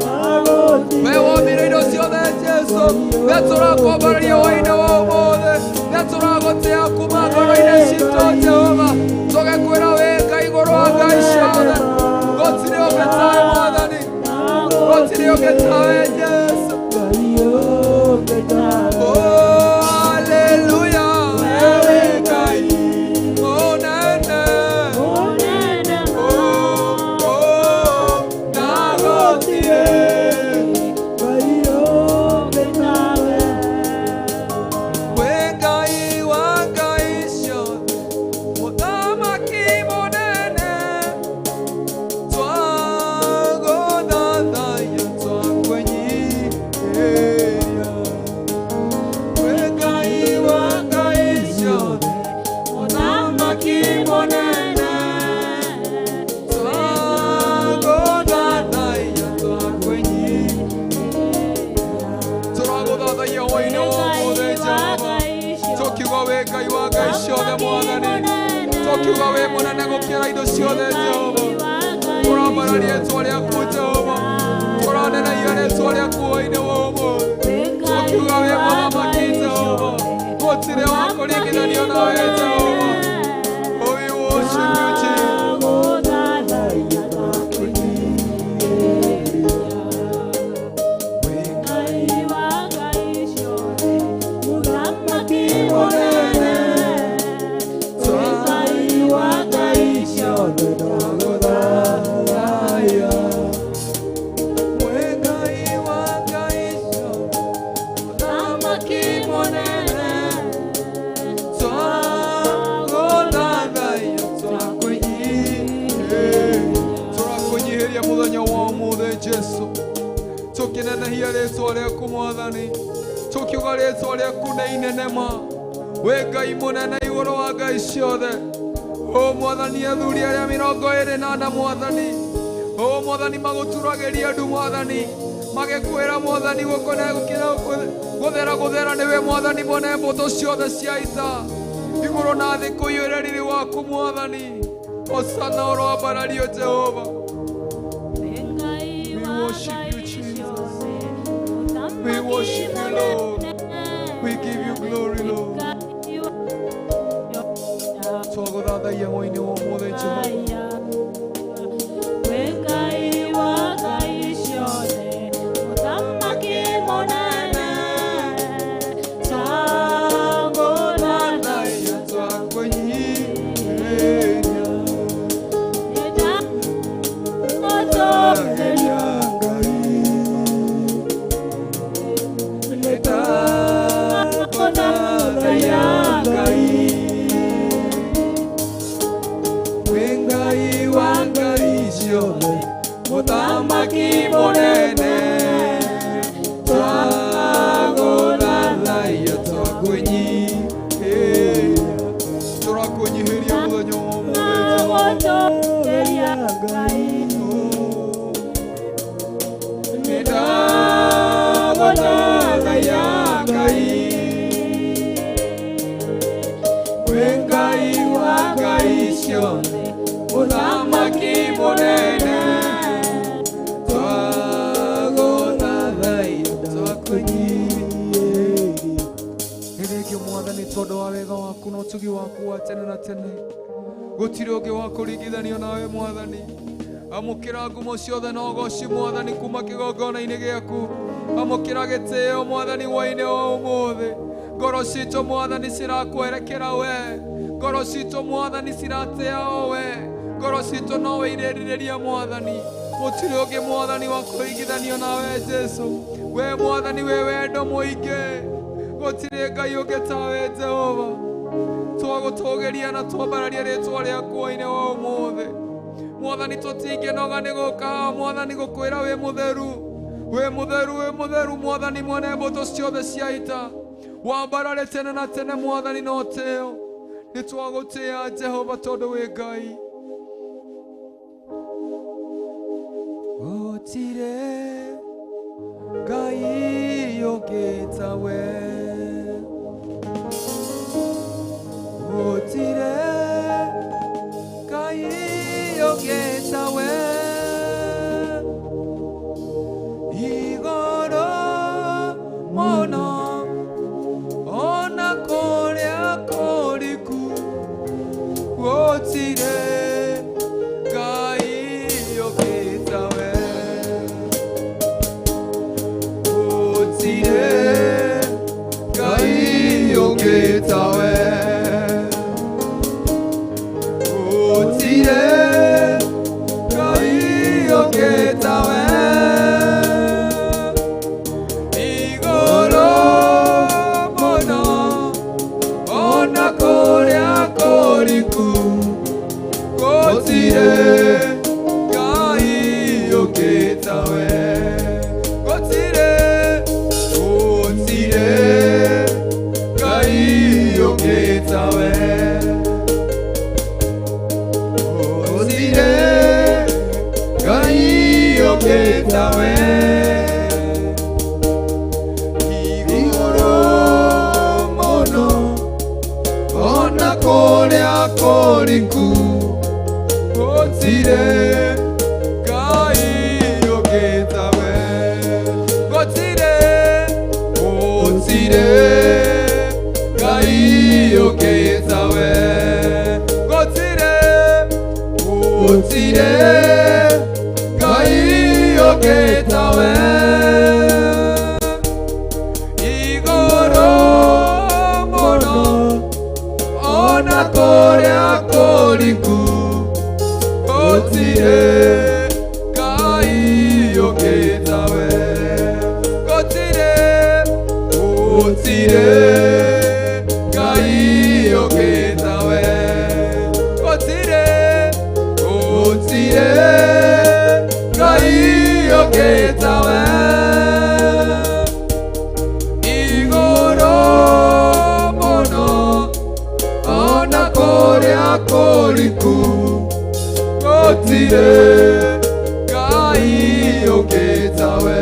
we wombire indo ciothe Jesũ, nĩtũrakwambararia hwaĩ-inĩ wa ũmũthĩ, nĩtũragũtĩĩa kuma ngoro-inĩ citũ Jehova, tũgĩkwĩra wĩ Ngai igũrũ wa ngai ciothe, gũtirĩ ũngĩ tawe Mwathani, gũtirĩ ũngĩ tawe Jesũ. Oh, hallelujah, we wĩ Ngai mũnene, na gũtirĩ wĩ Ngai wa ngai ciothe, mũthamaki mũnene, twagũthathaiya twakwĩnyihĩria. Wĩ Ngai wa ngai ciothe, mũthamaki mũnene, twagũthathaiya twakwĩnyihĩria. Tũragũthathaiya hwaĩ-inĩ wa ũmũthĩ Jehova, tũkiuga wĩ Ngai wa ngai ciothe Mwathani, tũkiuga wĩ mũnene gũkĩra indo ciothe Jehova, tũramararia rĩĩtwa rĩaku Jehova, tũranenagia rĩĩtwa rĩaku hwaĩ-inĩ wa ũmũthĩ, tũkiuga wĩ mũthamaki Jehova, gũtirĩ wa kũringithanio nawe Jehova. Oh, we worship you Jesus. Wĩ Ngai wa ngai ciothe, mũthamaki mũnene, Ngai wa ngai ciothe, twagũthathaiya. rĩtwa rĩaku Mwathani, tũkiuga rĩtwa rĩaku nĩ inene ma. We Ngai mũnene igũrũ wa ngai ciothe. O Mwathani, athuri arĩa 24 Mwathani, o Mwathani magũturagĩria ndu Mwathani, magĩkwĩra Mwathani gũkona gũthera nĩwe Mwathani mwene mbũtũ ciothe cia ita, igũrũ na thĩ kũiyũra riri waku Mwathani. Hosana ũroambarario Jehova. We worship you, Jesus. We worship you, Lord. We give you glory, Lord. Twagũthathaiya ng'oinĩ wa ũmũthĩ Jehova. Mutamaki monene twagũthathaiya tũrakũnyihiria mũthenya wa ũmũthĩ nĩndagũthathaiya Ngai, wĩ Ngai wa ngai ciothe, mũthamaki mũnene. Tondũ wa wega waku na ũtugi waku wa tene na tene, gũtirĩ ũngĩ wa kũringithanio nawe Mwathani. Amũkĩra ngumo ciothe na ũgooci Mwathani kuma kĩgongona-inĩ gĩaku. Amũkĩra gĩtĩo Mwathani hwaĩ-inĩ wa ũmũthĩ. Ngoro citũ Mwathani cirakwerekera we, ngoro citũ Mwathani ciratĩa o we, ngoro citũ nowe irerirĩria Mwathani. Gũtirĩ ũngĩ Mwathani wa kũringithanio nawe Jesu. We Mwathani wĩ wendo mũingĩ, gũtirĩ Ngai ũngĩ tawe Jehova. Twagũtũũgĩria na twambararia rĩtwa rĩaku hwaĩ-inĩ wa ũmũthĩ Mwathani. Tũtingĩnoga nĩ gũũka Mwathani gũkwĩra wĩ mũtheru, wĩ mũtheru, wĩ mũtheru Mwathani mwene mbũtũ ciothe cia ita, wambarare tene na tene Mwathani na ũtĩo. Nĩ twagũtĩĩa Jehova tondũ wĩ Ngai. Gũtirĩ Ngai ũngĩ tawe, gũtirĩ Ngai ũngĩ tawe, igũrũ mũno ona kũrĩa kũriku, gũtirĩ Ngai ũngĩ tawe, gũtirĩ Ngai ũngĩ tawe, gũtirĩ Ngai ũngĩ tawe, igũrũ mũno ona kũrĩa kũriku, gũtirĩ Ngai ũngĩ tawe, gũtirĩ Ngai ũngĩ tawe, gũtirĩ Ngai ũngĩ tawe, igũrũ mũno ona kũrĩa kũriku, gũtirĩ Ngai ũngĩ tawe, gũtirĩ Ngai ũngĩ tawe, gũtirĩ Ngai ũngĩ tawe, igũrũ mũno ona kũrĩa kũriku, gũtirĩ Ngai ũngĩ tawe, gũtirĩ Ngai ũngĩ tawe, gũtirĩ Ngai ũngĩ tawe. gotire Ngai ungi tawe.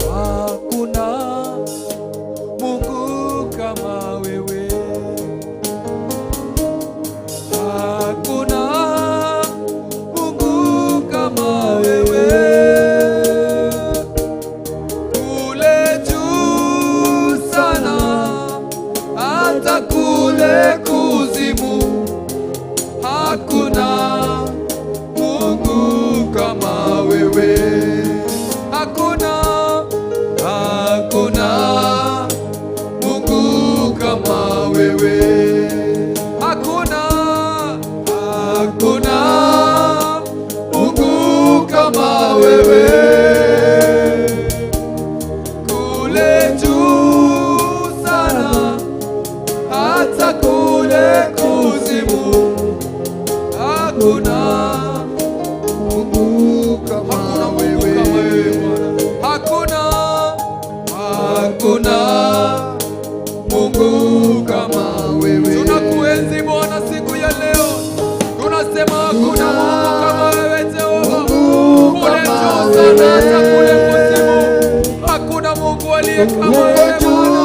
Hakuna Mungu kama wewe, hakuna Mungu kama wewe. Kule juu sana hata kule kuzimu, hakuna Mungu kama wewe. Hakuna, hakuna Mungu kama wewe. Hakuna, hakuna Mungu kama wewe. Kule juu sana hata kule kuzimu, hakuna Mungu kama wewe. Hakuna, hakuna Mungu kama wewe. Tunakuenzi Bwana siku ya leo, tunasema hakuna Mungu kama wewe Jehova. Kule juu sana hata kule kuzimu, hakuna Mungu aliye kama wewe Bwana.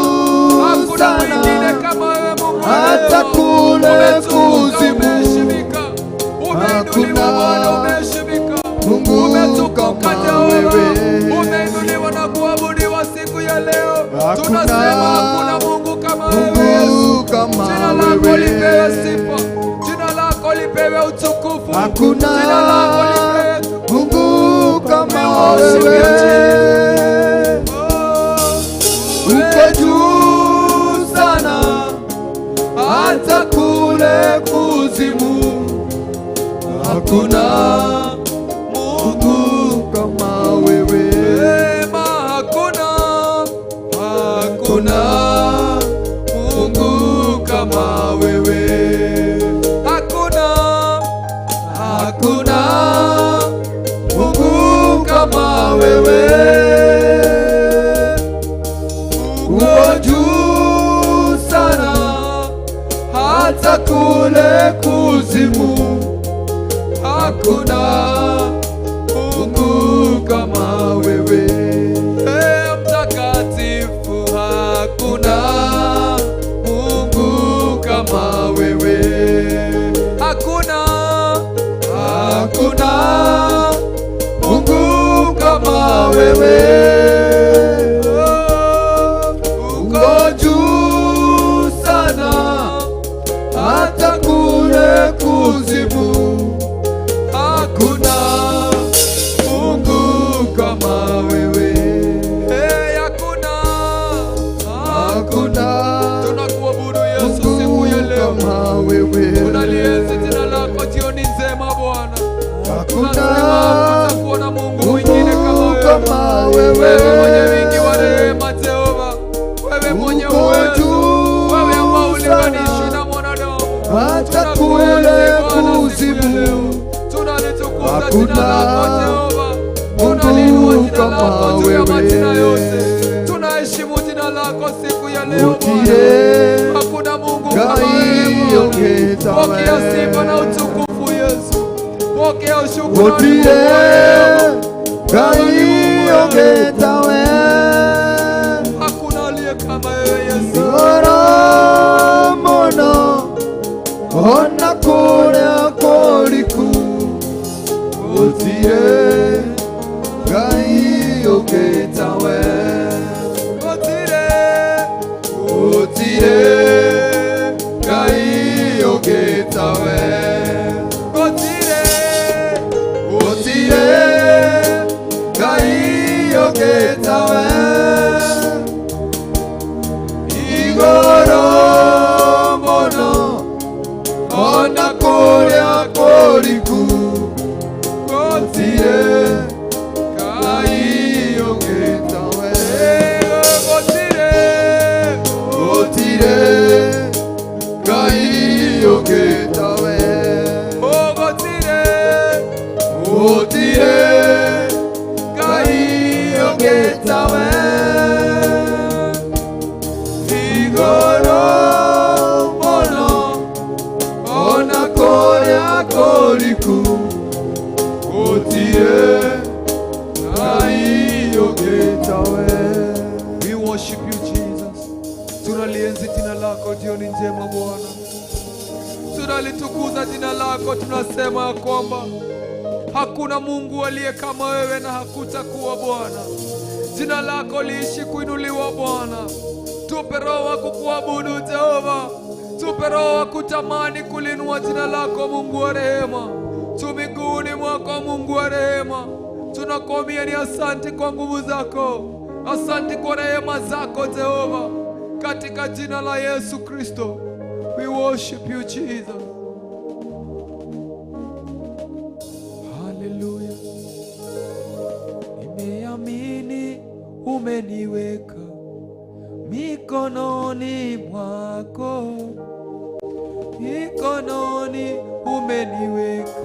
Hakuna mwingine kama wewe Mungu. Hata kule kuzimu umeinuliwa Bwana, umeheshimika, umetukuka Jehova, umeinuliwa na kuabudiwa siku ya leo. Tunasema hakuna Mungu kama wewe Yesu. Jina lako lipewe sifa, jina lako lipewe utukufu, jina lako lipewe Mungu kama wewe. uko juu sana hata kule kuzimu, hakuna Mungu kama wewe. Hakuna, hakuna Mungu kama wewe. Hakuna, hakuna Mungu kama wewe. Uko juu sana hata kule kuzimu, hakuna Mungu kama wewe. Mtakatifu, hakuna Mungu kama wewe. Hakuna, hakuna Mungu kama wewe. Uko juu sana hata kule kuzimu, hakuna Mungu kama wewe. Hakuna, hakuna. Tunakuabudu Yesu siku ya leo, tunalienzi jina lako jioni nzema Bwana. Hakuna kuona Mungu mwingine kama wewe. Wewe mwenye wingi wa rehema Jehova, wewe mwenye uwezo, wewe ambao ulinganishi na mwanadamu. Hata kule kuzimu, tunalitukuza jina lako Jehova, tunaliinua jina lako juu ya majina yote, tunaheshimu jina lako siku ya leo Bwana. Hakuna Mungu kama wewe. Pokea sifa na utukufu Yesu, pokea shukrani Ongetawe. Hakuna aliye kama wewe Yesu. Mono ona kule koliku otire Ngai ongetawe. Otire Ngai ongetawe. Otire Ngai ongetawe. Igoro mono ona kule koliku otire Ngai ongetawe. Otire Ngai ongetawe. Otire Ngai ongetawe. Igoro mono koriku Gutire Ngai ungetawe. We worship you Jesus. Tunalienzi jina lako jioni njema Bwana. Tunalitukuza jina lako, tunasema ya kwamba hakuna Mungu aliye kama wewe na hakutakuwa Bwana. Jina lako liishi kuinuliwa Bwana. Tupe roho wa kukuabudu Jehova. Tupe roho wa kutamani kulinua jina lako Mungu wa rehema. Tu miguuni mwako Mungu wa rehema. Tunakuambia ni asante kwa nguvu zako. Asante kwa rehema zako Jehova. Katika jina la Yesu Kristo. We worship you Jesus. Hallelujah. Nimeamini umeniweka mikononi mwako. Mikononi umeniweka,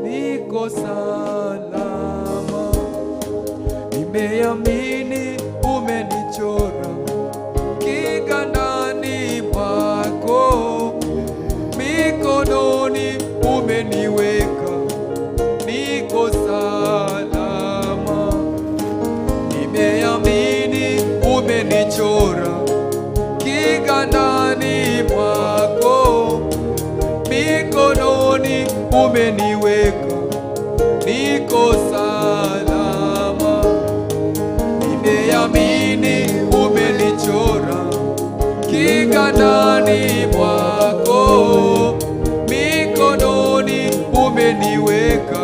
niko salama. Nimeamini umenichora kigandani mwako. Mikononi umeniweka, niko salama. Nimeamini umenichora kigandani mwako. Mikononi umeniweka, niko salama. Nimeamini umenichora kigandani mwako. Mikononi umeniweka,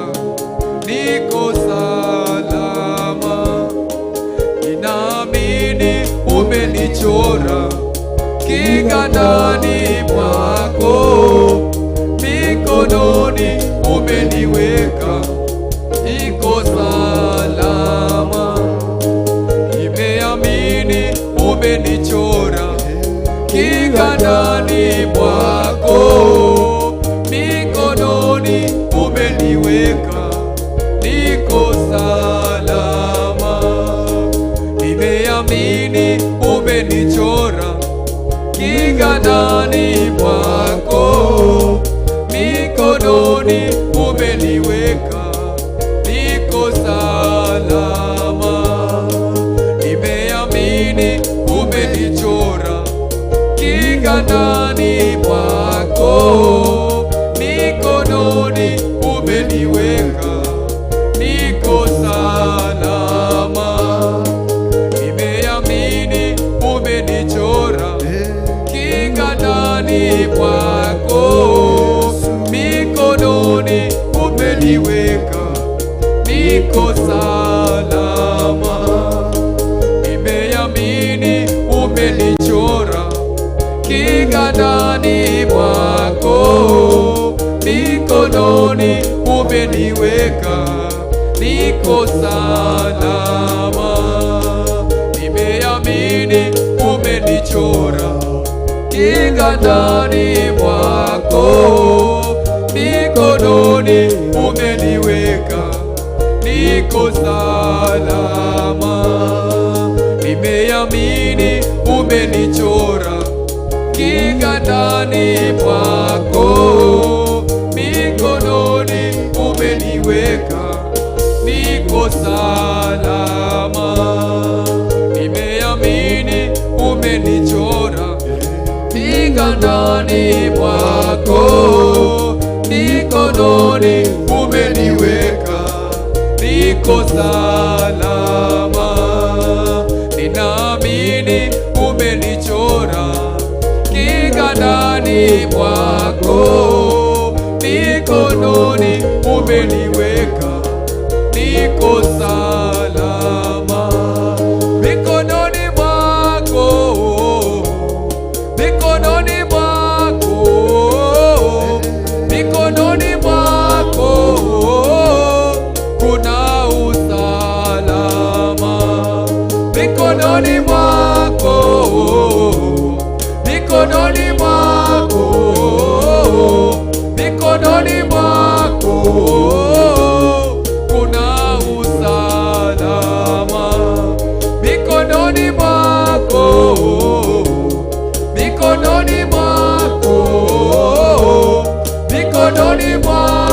niko salama. Ninaamini umenichora kigandani mwako. Mikononi umeniweka, niko salama. Nimeamini umenichora kigandani mwako. Mikononi umeniweka, niko salama. Nimeamini umenichora kigandani mwako. Mikononi umeniweka, niko salama. Nimeamini umenichora kigandani mwako. Mikononi umeniweka, niko salama. Nimeamini umenichora kigandani mwako. Mikononi umeniweka, niko salama. Nimeamini umenichora kigandani mwako. Mikononi umeniweka, niko salama. Nimeamini umenichora kigandani mwako. Mikononi umeniweka, niko salama. Nimeamini umenichora kigandani mwako. Mikononi umeniweka, niko salama. Nimeamini umenichora kigandani mwako. Mikononi umeniweka, niko salama. Ninaamini umenichora kigandani mwako. Mikononi umeniweka, niko salama. Mikononi mwako, mikononi mwako, mikononi mwako kuna usalama. Mikononi mwako, mikononi mwako, mikononi mwako kuna usalama. Mikononi mwako, mikononi mwako, mikononi mwako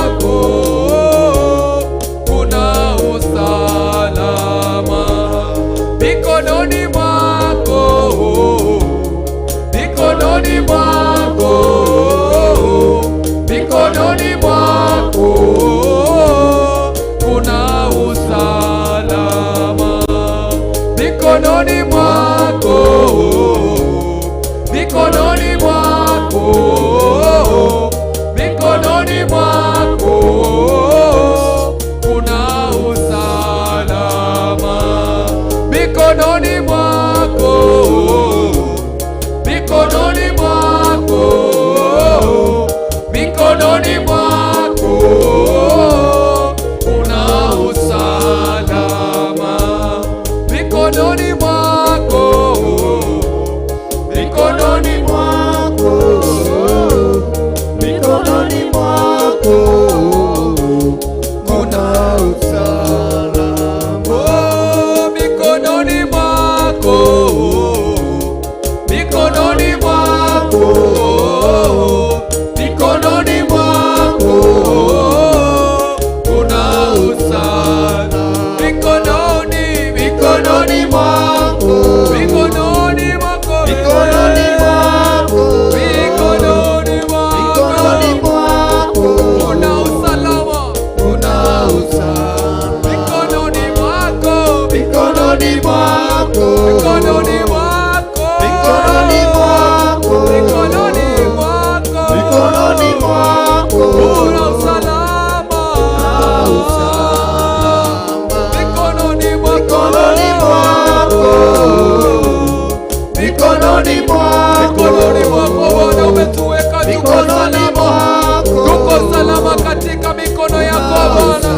mikononi mwako, mikononi mwako Bwana umetuweka, tuko salama, tuko salama katika mikono yako Bwana.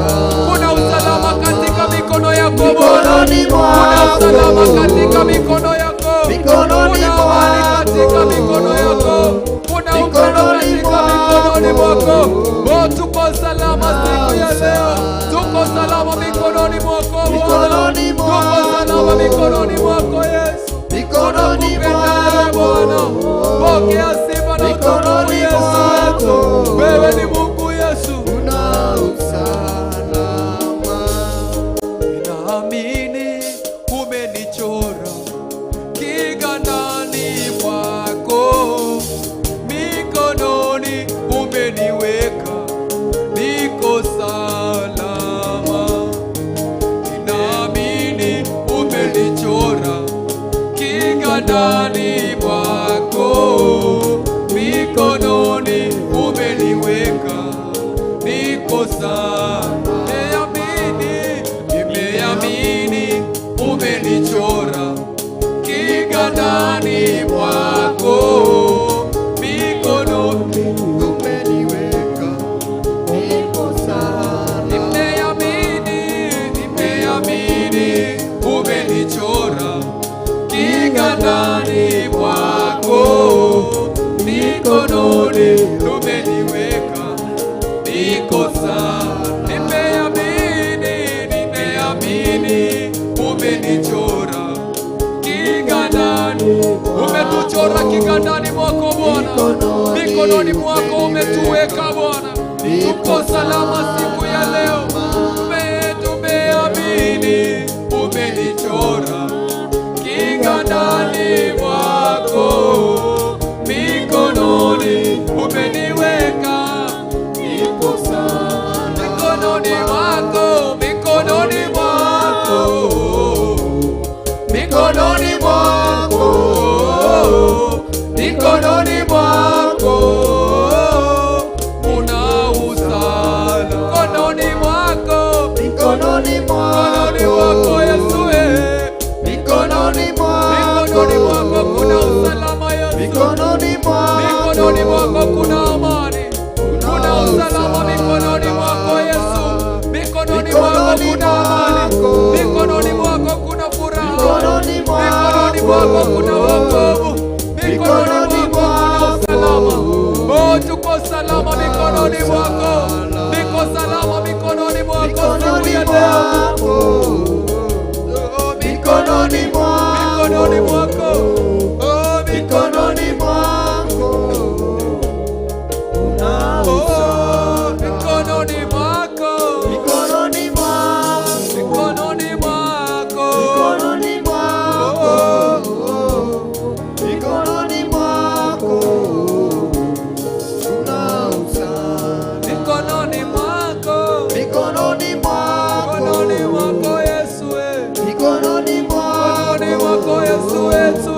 Kuna usalama katika mikono yako Bwana, kuna usalama katika mikono yako, kuna amani katika mikono yako, kuna upendo katika mikononi mwako. Oh, tuko salama siku ya leo, tuko salama mikononi mwako Bwana, tuko salama mikononi mwako Yesu, mikononi Bwana. Pokea sifa na utukufu Yesu wetu, wewe ni Mungu Yesu. una usalama. Ninaamini umenichora kiganjani mwako, mikononi umeniweka, niko salama. Ninaamini umenichora kiganjani mwako, mikononi umeniweka, niko salama. Nimeamini umenichora kiganjani mwako, mikononi Umeniweka, niko salama. Nimeamini umenichora kiganjani mwako, mikononi umeniweka, niko salama. Nimeamini umenichora kiganjani, umetuchora kiganjani mwako Bwana, mikononi mwako umetuweka Bwana, tuko salama siku ya leo. Tumeamini umenichora kiganjani mwako, mikononi umeniweka, nipo salama. Mikononi mwako, mikononi mwako, mikononi mwako, mikononi mwako una usalama. Mikononi mwako, Mikononi mikononi mwako Yesu, mikononi mikononi mwako kuna usalama Yesu, mikononi mikononi mwako kuna amani, kuna usalama mikononi mwako Yesu, mikononi mwako kuna amani, mikononi mwako kuna furaha, mikononi mwako kuna wokovu, mikononi mwako kuna usalama. Oh, tuko salama mikononi mwako, niko salama mikononi mwako siku ya leo. Oh, mikononi mwako, oh, mikononi mwako, oh, mikononi mwako, mikononi mwako, mikononi mwako, mikononi mwako Yesu, mikononi mwako Yesu wetu,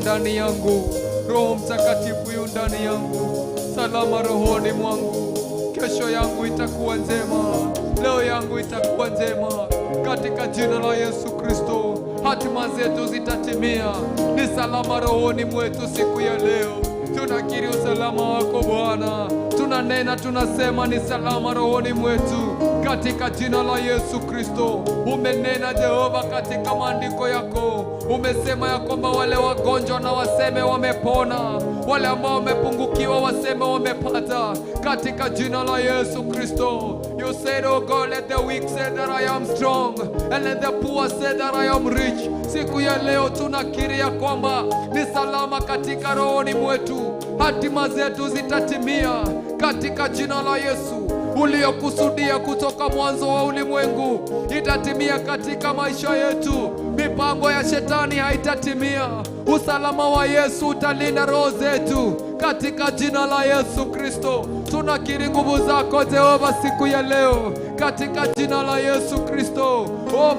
ndani yangu. Roho Mtakatifu yu ndani yangu, salama rohoni mwangu. Kesho yangu itakuwa njema, leo yangu itakuwa njema katika jina la Yesu Kristo. Hatima zetu zitatimia, ni salama rohoni mwetu siku ya leo. Tunakiri usalama wako Bwana, tunanena tunasema ni salama rohoni mwetu katika jina la Yesu Kristo. Umenena Jehova katika maandiko yako, umesema ya kwamba wale wagonjwa na waseme wamepona, wale ambao wamepungukiwa waseme wamepata katika jina la Yesu Kristo. You said, oh God, let the weak say that I am strong and let the poor say that I am rich. Siku ya leo tunakiri ya kwamba ni salama katika rohoni mwetu, hatima zetu zitatimia katika jina la Yesu. Uliokusudia kutoka mwanzo wa ulimwengu itatimia katika maisha yetu. Mipango ya shetani haitatimia. Usalama wa Yesu utalinda roho zetu katika jina la Yesu Kristo. Tunakiri nguvu zako Jehova siku ya leo katika jina la Yesu Kristo.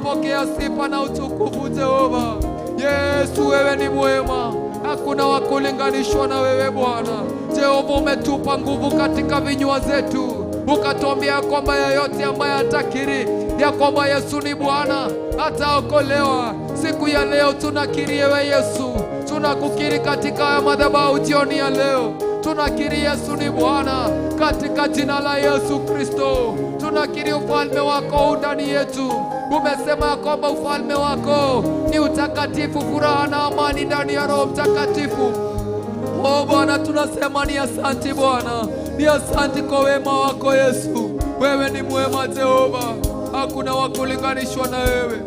Pokea sifa na utukufu Jehova. Yesu, wewe ni mwema, hakuna wa kulinganishwa na wewe Bwana. Jehova, umetupa nguvu katika vinywa zetu, ukatuambia kwamba yeyote ambaye atakiri ya kwamba Yesu ni Bwana ataokolewa. Siku ya leo tunakiri ewe Yesu, tunakukiri katika madhabahu jioni ya leo. Tunakiri Yesu ni Bwana katika jina la Yesu Kristo. Tunakiri ufalme wako ndani yetu. Umesema kwamba ufalme wako ni utakatifu, furaha na amani ndani ya Roho Mtakatifu. Oh Bwana, tunasema ni asante Bwana, ni asante kwa wema wako Yesu. Wewe ni mwema Jehova, hakuna wa kulinganishwa na wewe.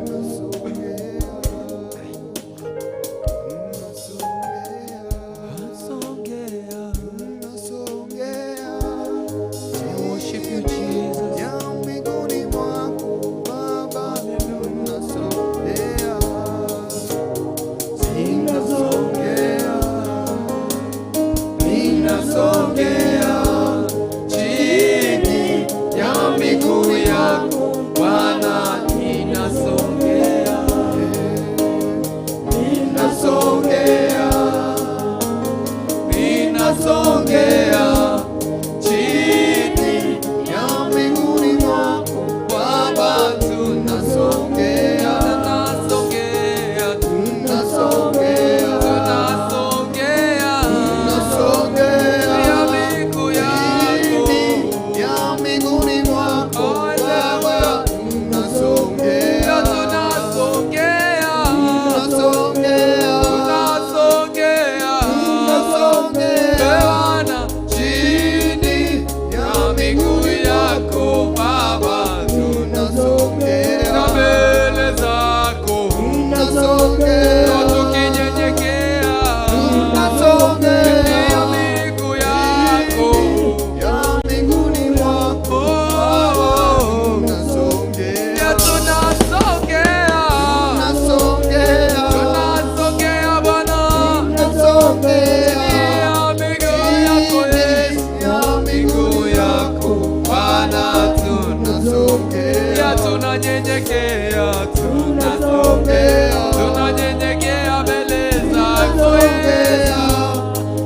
Tunanyenyekea mbele zako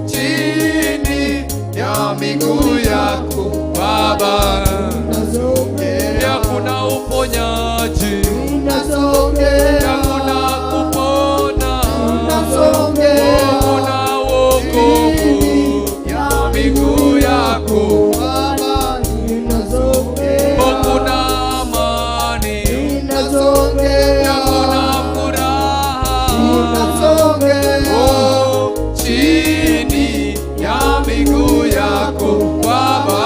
chini ya miguu yako Baba. Hakuna uponyaji, hakuna kupona, hakuna wokovu ya miguu yako. Chini ya miguu yako Baba,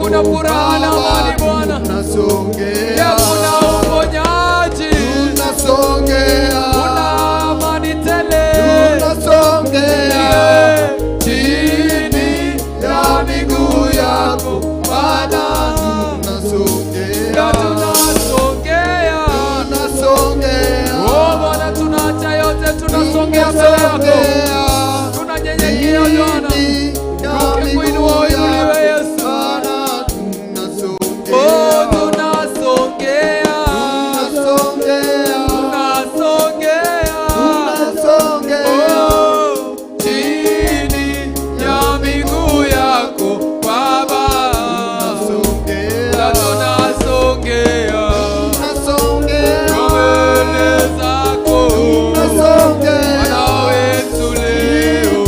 kuna furaha na amani Bwana. tunasongea, Kuna uponyaji, tunasongea, kuna amani tele. tunasongea chini ya miguu yako Bwana, tunasongea, Tunasongea. tunasongea, Oh Bwana, tunaacha yote, tunasongea mbele yako. Tunanyenyekea Bwana. Tukikuinua uinuliwe Yesu. Oh, tunasongea. Tunasongea. Oh, chini ya miguu yako Baba. Na tunasongea. Mbele zako. Bwana wetu leo.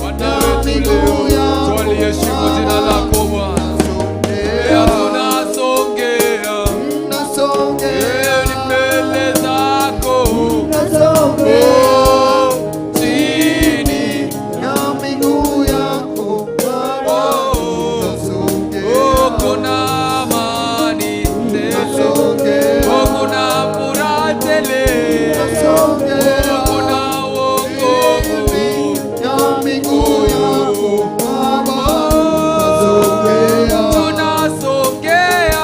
Bwana wetu leo. Twaliheshimu jina lako Bwana. Leo tunasongea. Ni mbele zako. Oh, chini. Oh, kuna amani tele. Oh, kuna furaha tele. Oh, kuna wokovu. Tunasongea.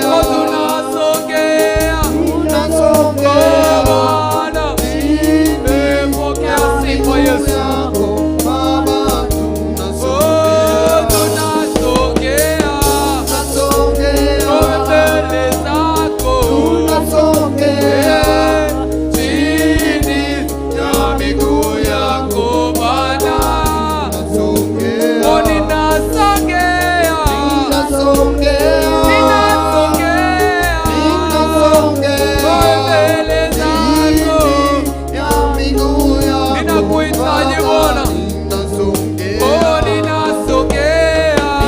Oh, tunasongea. Oh, Bwana. Pokea sifa Yesu. Oh, tunasongea. Oh, mbele zako. Chini ya miguu yako Bwana. Oh, ninasongea. Mbele zako. Ninakuhitaji Bwana. Oh, ninasongea. Oh,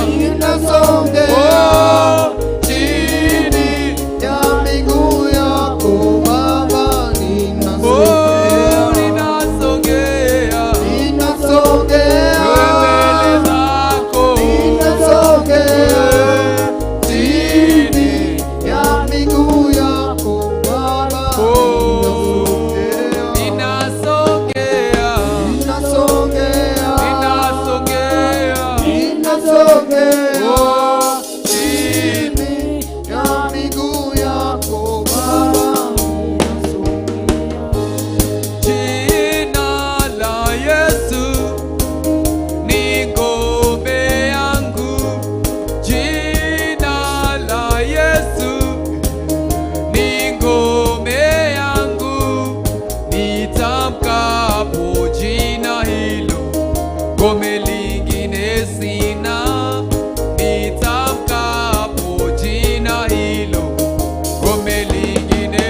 ninasongea. Oh, chini. Oh, ninasongea. Mbele zako. Chini. Oh, ninasongea. Ninasongea. Oh, chini. Jina la Yesu ni ngome yangu. Jina la Yesu ni ngome yangu. Nitamkapo jina hilo, ngome lingine sina. Nitamkapo jina hilo, ngome lingine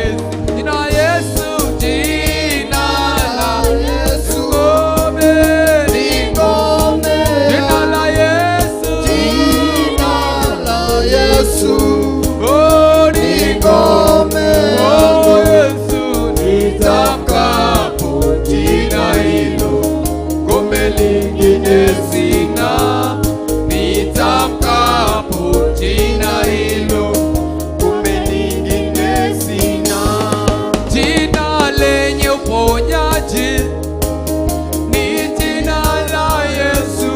jina Yesu, jina la ngome. Jina la Yesu, oh, ni ngome. Oh, Yesu, nitamkapo jina hilo, ngome lingine sina. Nitamkapo jina hilo, ngome lingine sina. Jina lenye uponyaji ni jina la Yesu.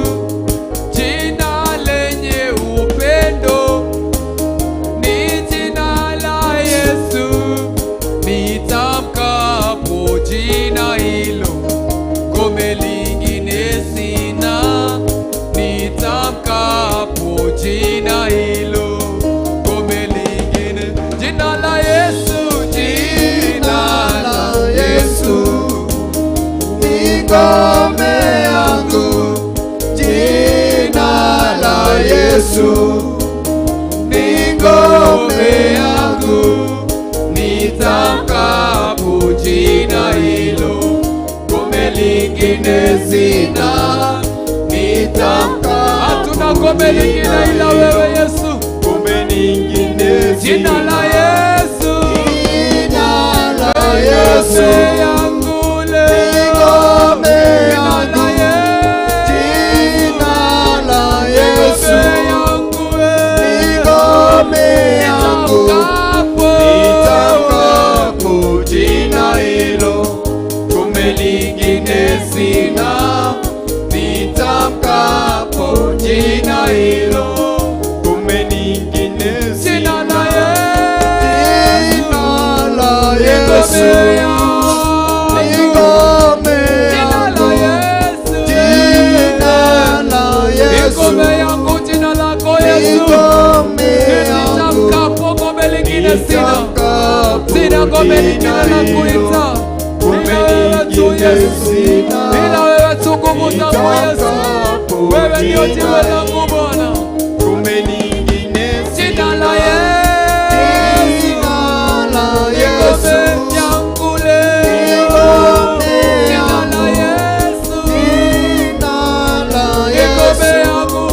Jina lenye upendo ni jina la Yesu. Nitamkapo jina hilo, ngome lingine sina. Nitamkapo jina hilo, ngome lingine. Jina la Yesu, jina la Yesu Ngome yangu, jina la Yesu ni ngome yangu. Nitamkapo jina hilo, ngome lingine sina. Hatuna ngome lingine ila wewe Yesu. Ngome lingine Jina la Yesu, jina la Yesu yangu leo. ngome Jina la yangu, Yesu. hilo, kumbe lingine Jina la Yesu, ni ngome yangu, jina la Yesu, ngome yangu, jina lako Yesu. Nitamkapo ngome lingine sina. Sina ngome lingine la kuita. Ila wewe tu Yesu. Ila wewe tu nguvu zangu Yesu. Wewe ndio jiwe langu Bwana. kumbe lingine Jina la Yesu. Ngome yangu leo. Jina la Yesu. Ngome yangu.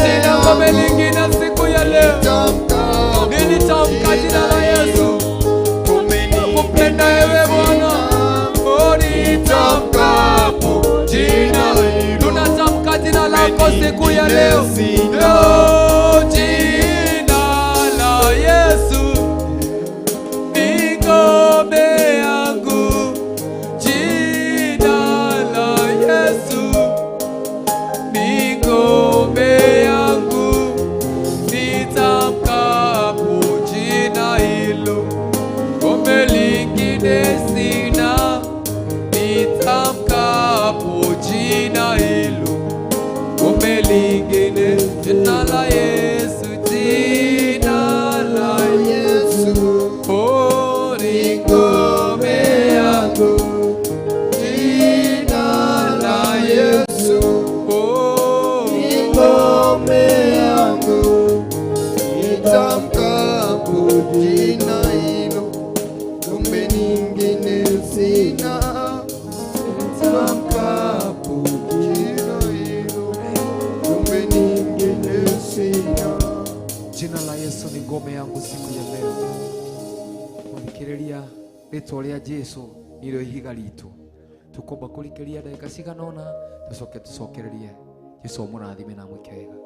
Sina ngome lingine siku ya leo. Nilitamka jina la Yesu. Kupenda ewe Bwana. Nitamkapo jina. Tunatamka jina lako siku ya leo. Oh, jina la Yesu ni ngome yangu. Jina la Yesu ni ngome yangu. Nitamkapo jina hilo, ngome lingine sina. Nitamkapo jina hilo, ngome lingine. Jina la Yesu, jina la Yesu, oh, ni ngome yangu. Jina la Yesu, oh, ni ngome yangu. Nitamkapo jina hilo, kumbe lingine sina. Nitamkapo jina hilo, kumbe lingine sina. Jina la Yesu ni ngome yangu siku ya leo. Kurikiriria ritwa ria Jesu niro ihiga ritu. Tukomba kurikiriria ndagika cigana ũna, tucokererie Jesu mũrathime na mwĩke wega.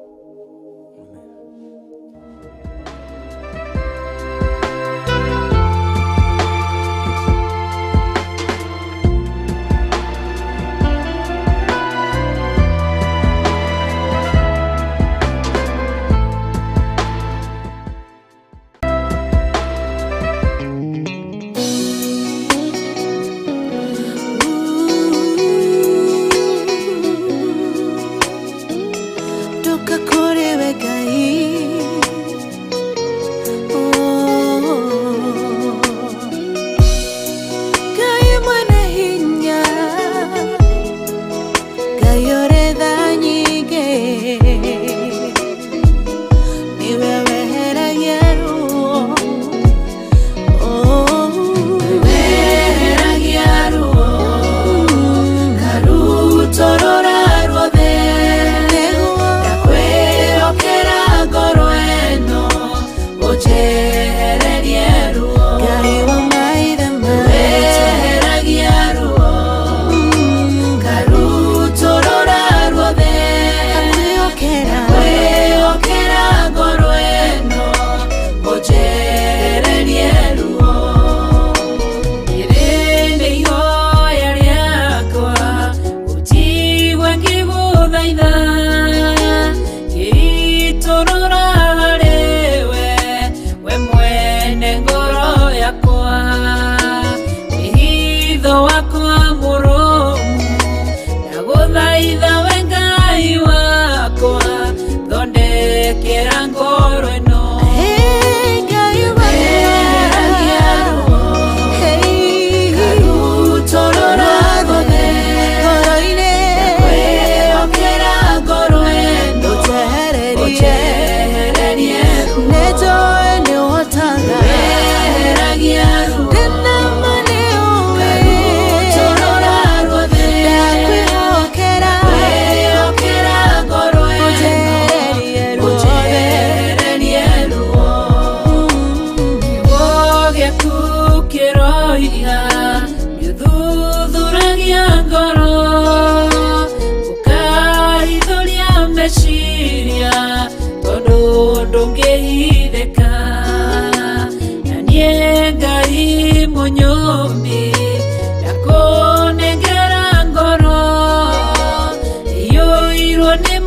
Ni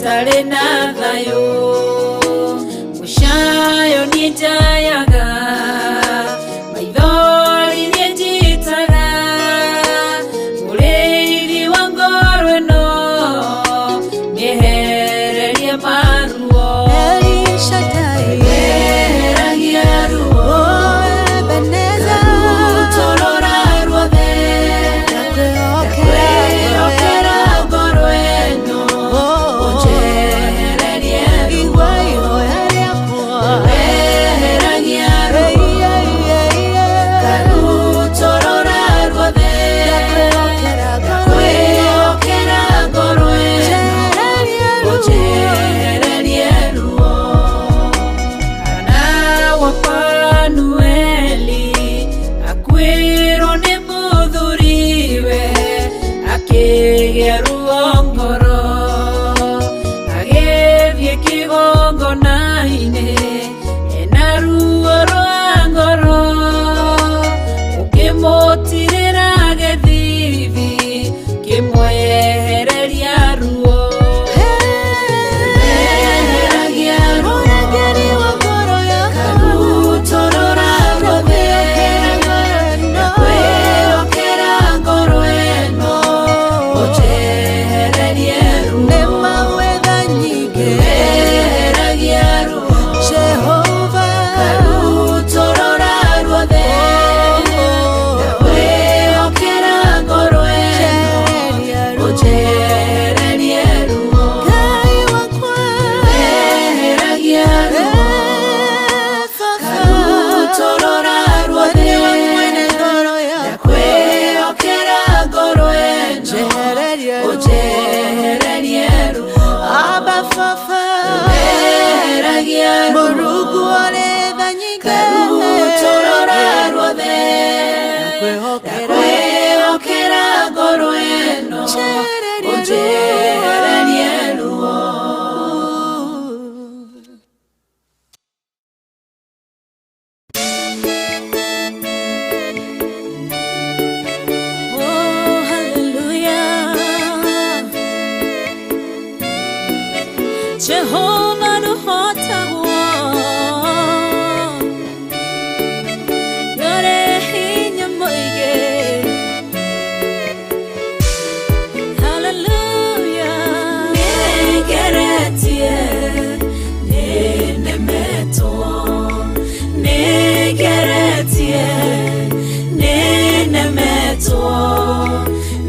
itare na thayo mushayo nitayaga maithori njitaga uriri wa ngoro no nihererie maruo Shaddai eragia ruo Ebeneza torora ruothe okera ngoro eno ojererie ruo eragia ruo karu torora ruothe okera ngoro eno ojererie ruo Panueli akwiro ni muthuriwe akigeruo ngoro agethie kigongona-inĩ ena ruo rwa ngoro ũkĩmũtirĩra gĩthithi kĩmwehereria ruo Jehovah no hota yore hinya moige hallelujah negeretie nenemeto negeretie nenemeto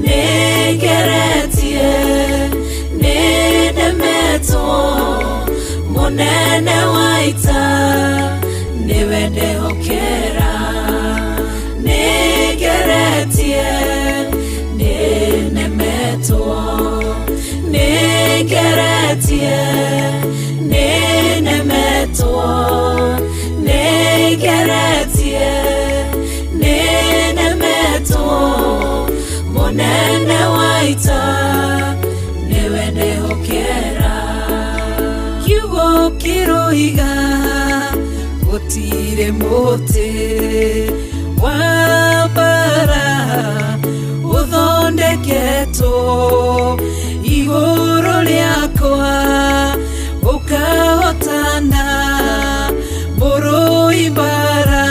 negeretie Monene waita niwende hokera negeretie nenemeto negeretie nenemeto negeretie nenemeto monene waita niwende hokera kiroiga gutire muti wa bara uthondeketo iguru riakwa ukahotana burui bara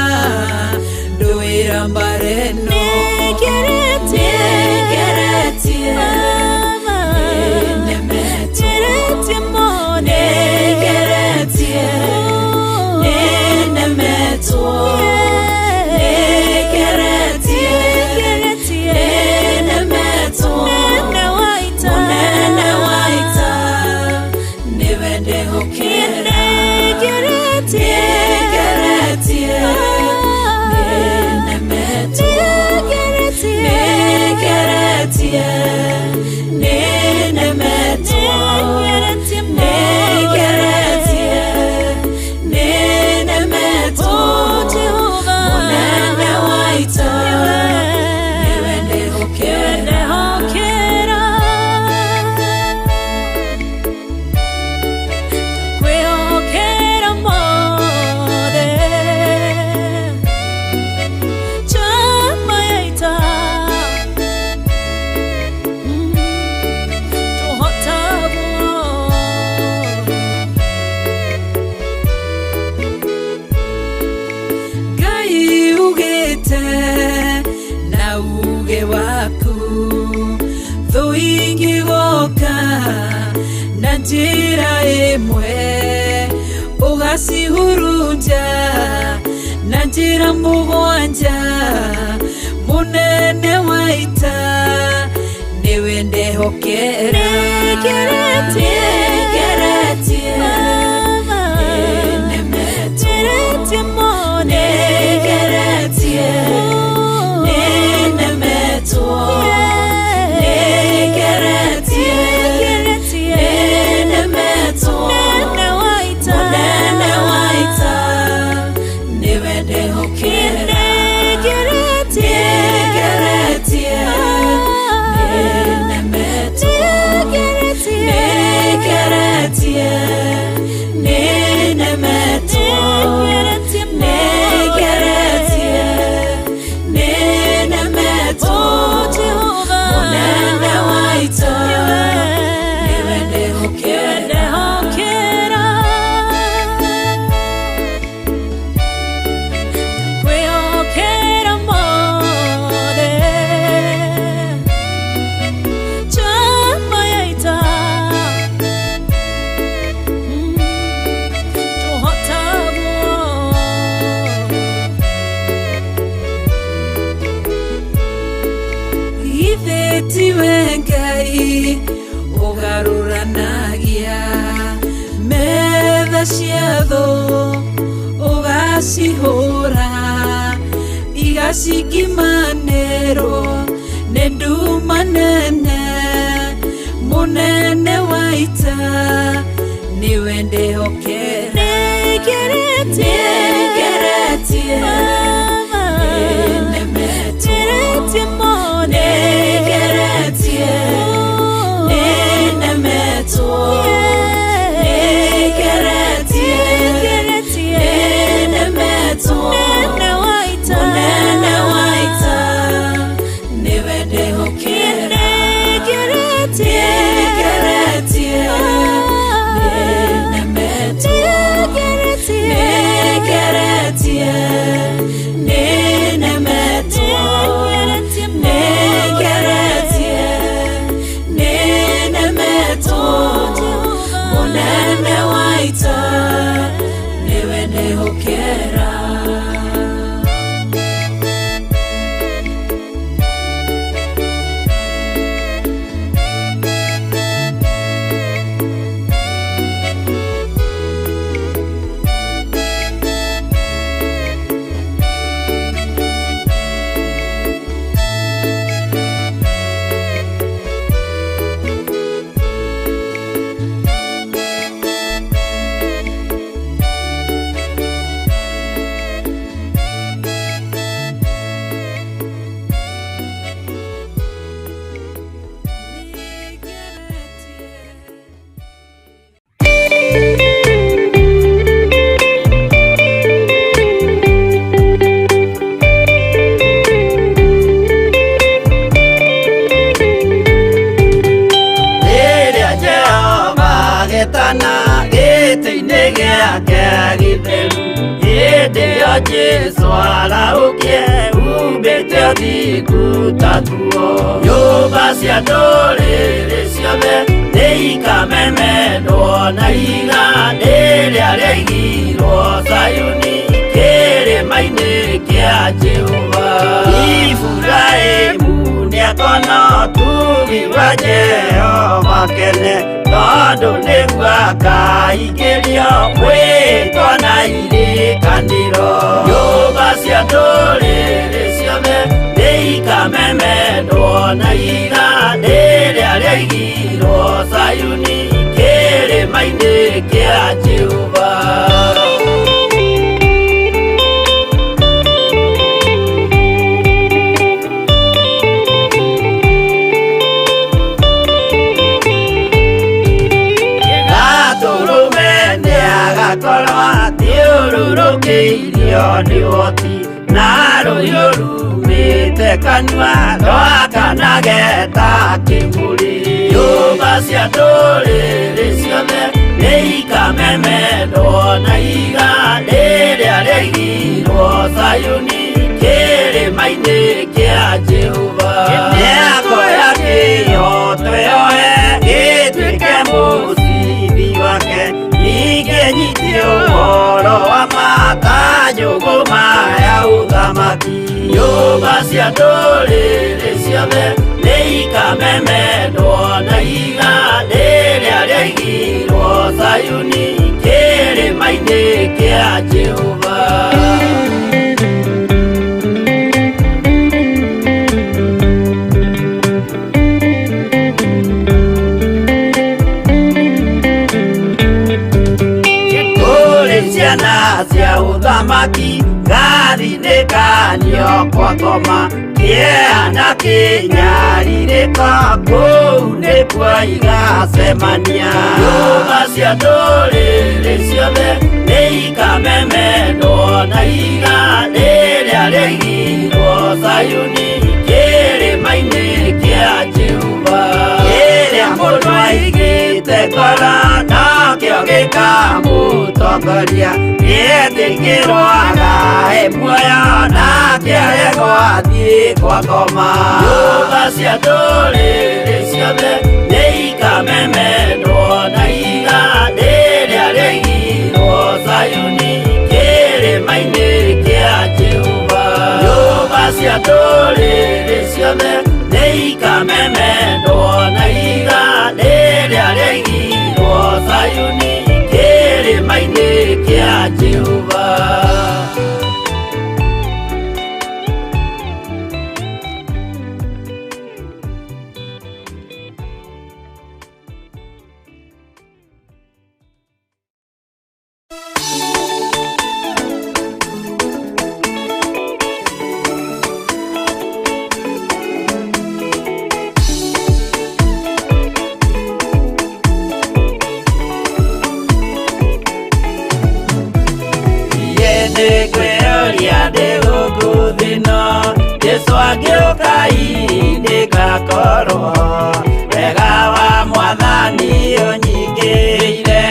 nduira mbareno njĩra ĩmwe ũgacihurunja na njĩra mũgwanja mũnene wa ita nĩwe ndehokera ũgarũranagia metha cia thũ ũgacihũra igacikimanĩrwo nĩ nduma nene mũnene wa ita nĩwe ndehokera Jesu araukie umbĩte ũthiku tatuo nyũmba cia ndũrĩrĩ ciothe nĩikamemendwo na igandĩ rĩrĩa rĩaigirwo Zayuni kĩrĩma-inĩ kĩa Jehova. Iburahĩmu nĩakona ũtugi wa Jehova kene tondũ nĩguo akaingĩrio gwĩtwo na irĩkanĩro. Nyũmba cia ndũrĩrĩ ciothe nĩikamemendwo na igandĩ rĩrĩa rĩaigirwo Zayuni kĩrĩma-inĩ kĩa Jehova. Thiũrũrũkĩirio nĩ ũhoti na rũhiũ rumĩte kanua rwakanageta kĩmũrĩ. Nyũmba cia ndũrĩrĩ ciothe nĩikamemendwo na igandĩ rĩrĩa rĩaigirwo Zayuni kĩrĩma-inĩ kĩa Jehova. Nĩakoya kĩyo twĩyohe gĩtuĩke mũciĩ ũhoro wa makanjũgũ maya ũthamaki. Nyũmba cia ndũrĩrĩ ciothe nĩ ikamemendwo na igandĩ rĩrĩa rĩaigirwo Zayuni kĩrĩma-inĩ kĩa Jehova. Ciana cia ũthamaki gathinĩkanio kwa ngoma, kĩeha kĩnyarirĩka kũu nĩkuo igacemania. Nyũmba cia ndũrĩrĩ ciothe nĩ ikamemendwo na igandĩ rĩrĩa rĩaigirwo Zayuni kĩrĩma-inĩ kĩa Jehova. Kĩrĩa mũndũ aigĩte ngoro nakĩo gĩkamũtongoria, gĩetĩkĩrwaga he muoyo nake aregwo athiĩ kwa ngoma. Nyũmba cia ndũrĩrĩ ciothe nĩ ikamemendwo na igandĩ rĩrĩa rĩaigirwo Zayuni kĩrĩma-inĩ kĩa Jehova. Nyũmba cia ndũrĩrĩ ciothe nĩ ikamemendwo na igandĩ rĩrĩa rĩaigirwo Zayuni kĩrĩma-inĩ kĩa Jehova. Yesu agĩũka ihinda ngakorwo wega wa Mwathani ũnyingĩrĩire,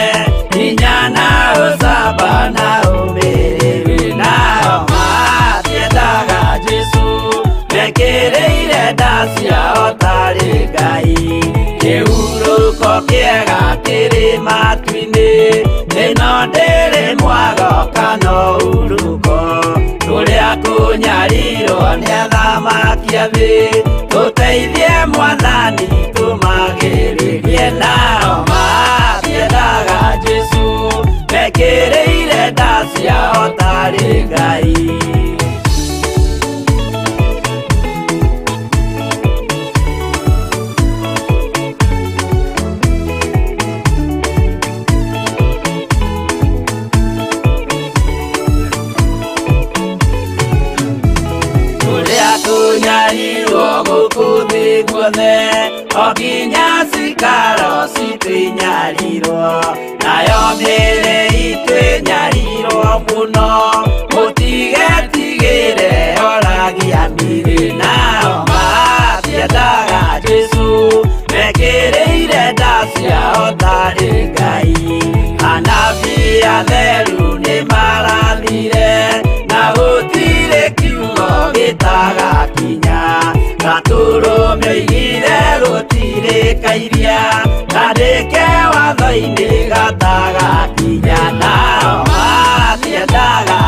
hinya na ũcamba na ũmĩrĩru, nao matiendaga Jesu mekĩrĩire nda ciao tarĩ Ngai. Kĩhurũko kĩega kĩrĩ matu-inĩ, ĩno ndĩrĩ mwago kana ũruko, tũrĩa kũnyarirwo nĩ athamaki a thĩ, tũteithie Mwathani tũmagĩrĩrie. Nao matiendaga Jesu mekĩrĩire nda ciao tarĩ Ngai. Tunyarirwo gũkũ thĩ guothe, o nginya cikaro citwĩnyarirwo, nayo mĩĩrĩ itwĩnyarirwo mũno. Mũtigetigĩre oragia mĩĩrĩ, nao matiendaga Jesu mekĩrĩire nda ciao tarĩ Ngai. Anabii atheru nĩ marathire na gũtirĩ kiugo gĩtagakinya, gatũrũme oigire gũtirĩ kairia, kandĩke watho-inĩ gatagakinya. Nao matiendaga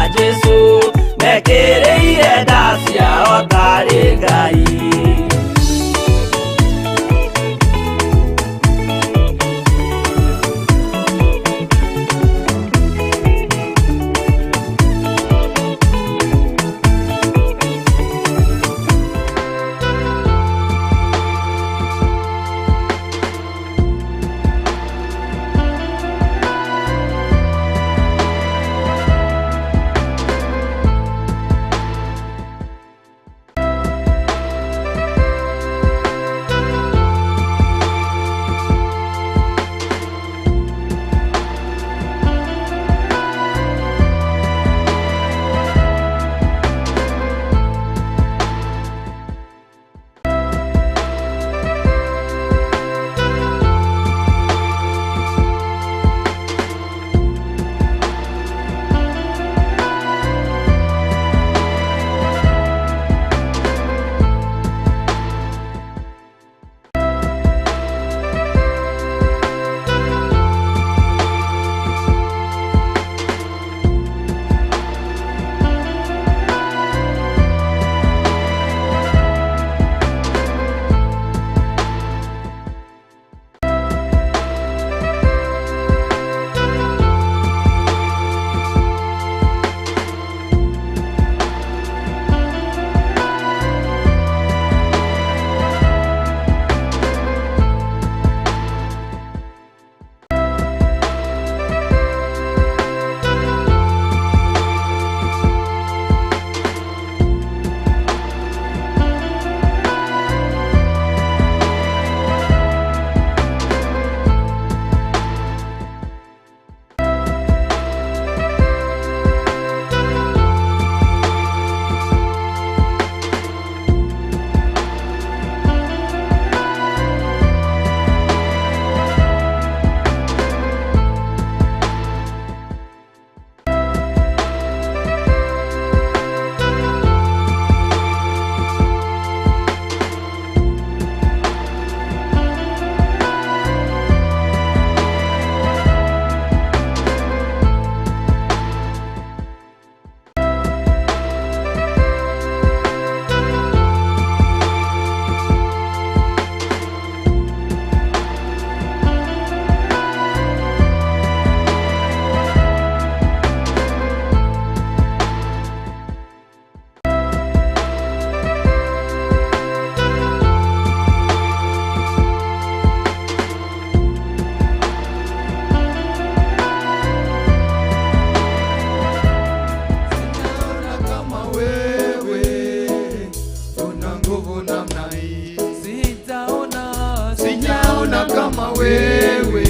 sijaona kama wewe,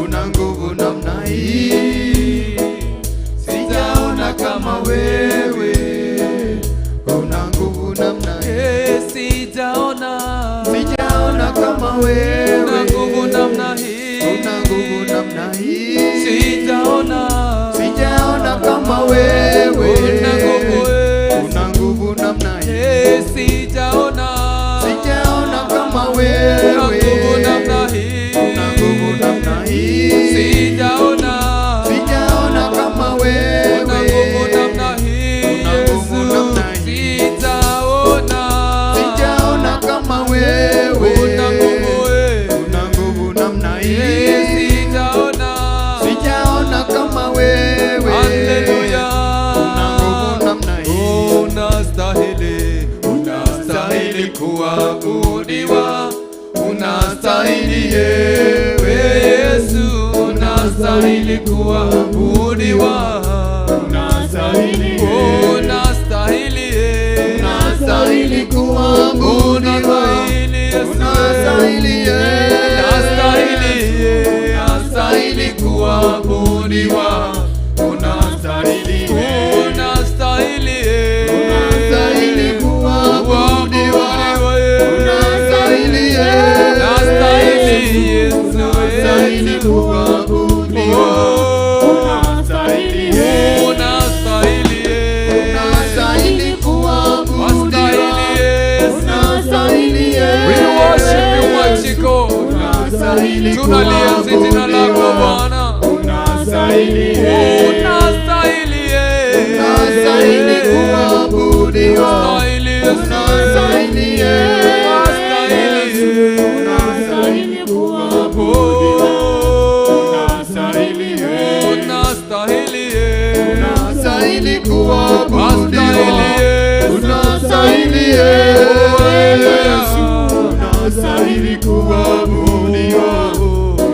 una nguvu namna hii. Sijaona kama wewe, una nguvu namna hii. Sijaona kama wewe, una nguvu namna hii. Una nguvu namna hii. Sijaona kama wewe, una nguvu namna hii. Sijaona kama wewe, una nguvu namna hii. Sijaona kama wewe, una nguvu namna hii. Sijaona kama wewe, una nguvu namna hii. Sijaona kama wewe, Haleluya. una nguvu namna hii. Unastahili kuabudiwa, unastahili Wewe Yesu, unastahili kuabudiwa, unastahili, unastahili unastahili kuabudiwa, unastahili, unastahili kuabudiwa, unastahili unastahili kuabudiwa, unastahili, unastahili kuabudiwa, unastahili, unastahili kuabudiwa, unastahili, We worship you, Mwachiko. unastahili Tunalienzi jina lako Bwana. unastahili, Unastahili unastahili kuabudiwa, Unastahili Yesu. unastahili, unastahili kuabudiwa, unastahili, unastahili kuabudiwa, unastahili Yesu, unastahili kuabudiwa,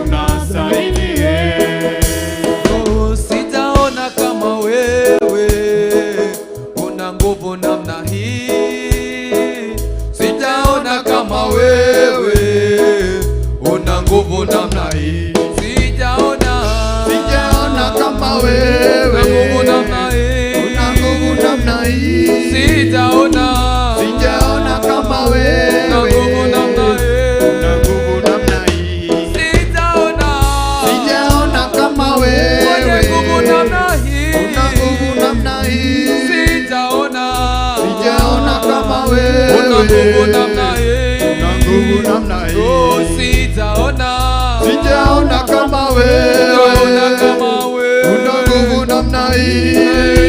unastahili. Sijaona kama wewe, una nguvu namna hii. Sijaona kama wewe, una nguvu namna hii. Sijaona kama wewe, Una nguvu namna hii. una nguvu namna hii. Sijaona kama wewe, una nguvu namna hii. una nguvu namna hii. Sijaona kama wewe, Mwenye nguvu namna hii. una nguvu namna hii. Sijaona kama wewe, Una nguvu namna hii. una nguvu namna hii. Oh, sijaona kama wewe, una nguvu namna hii.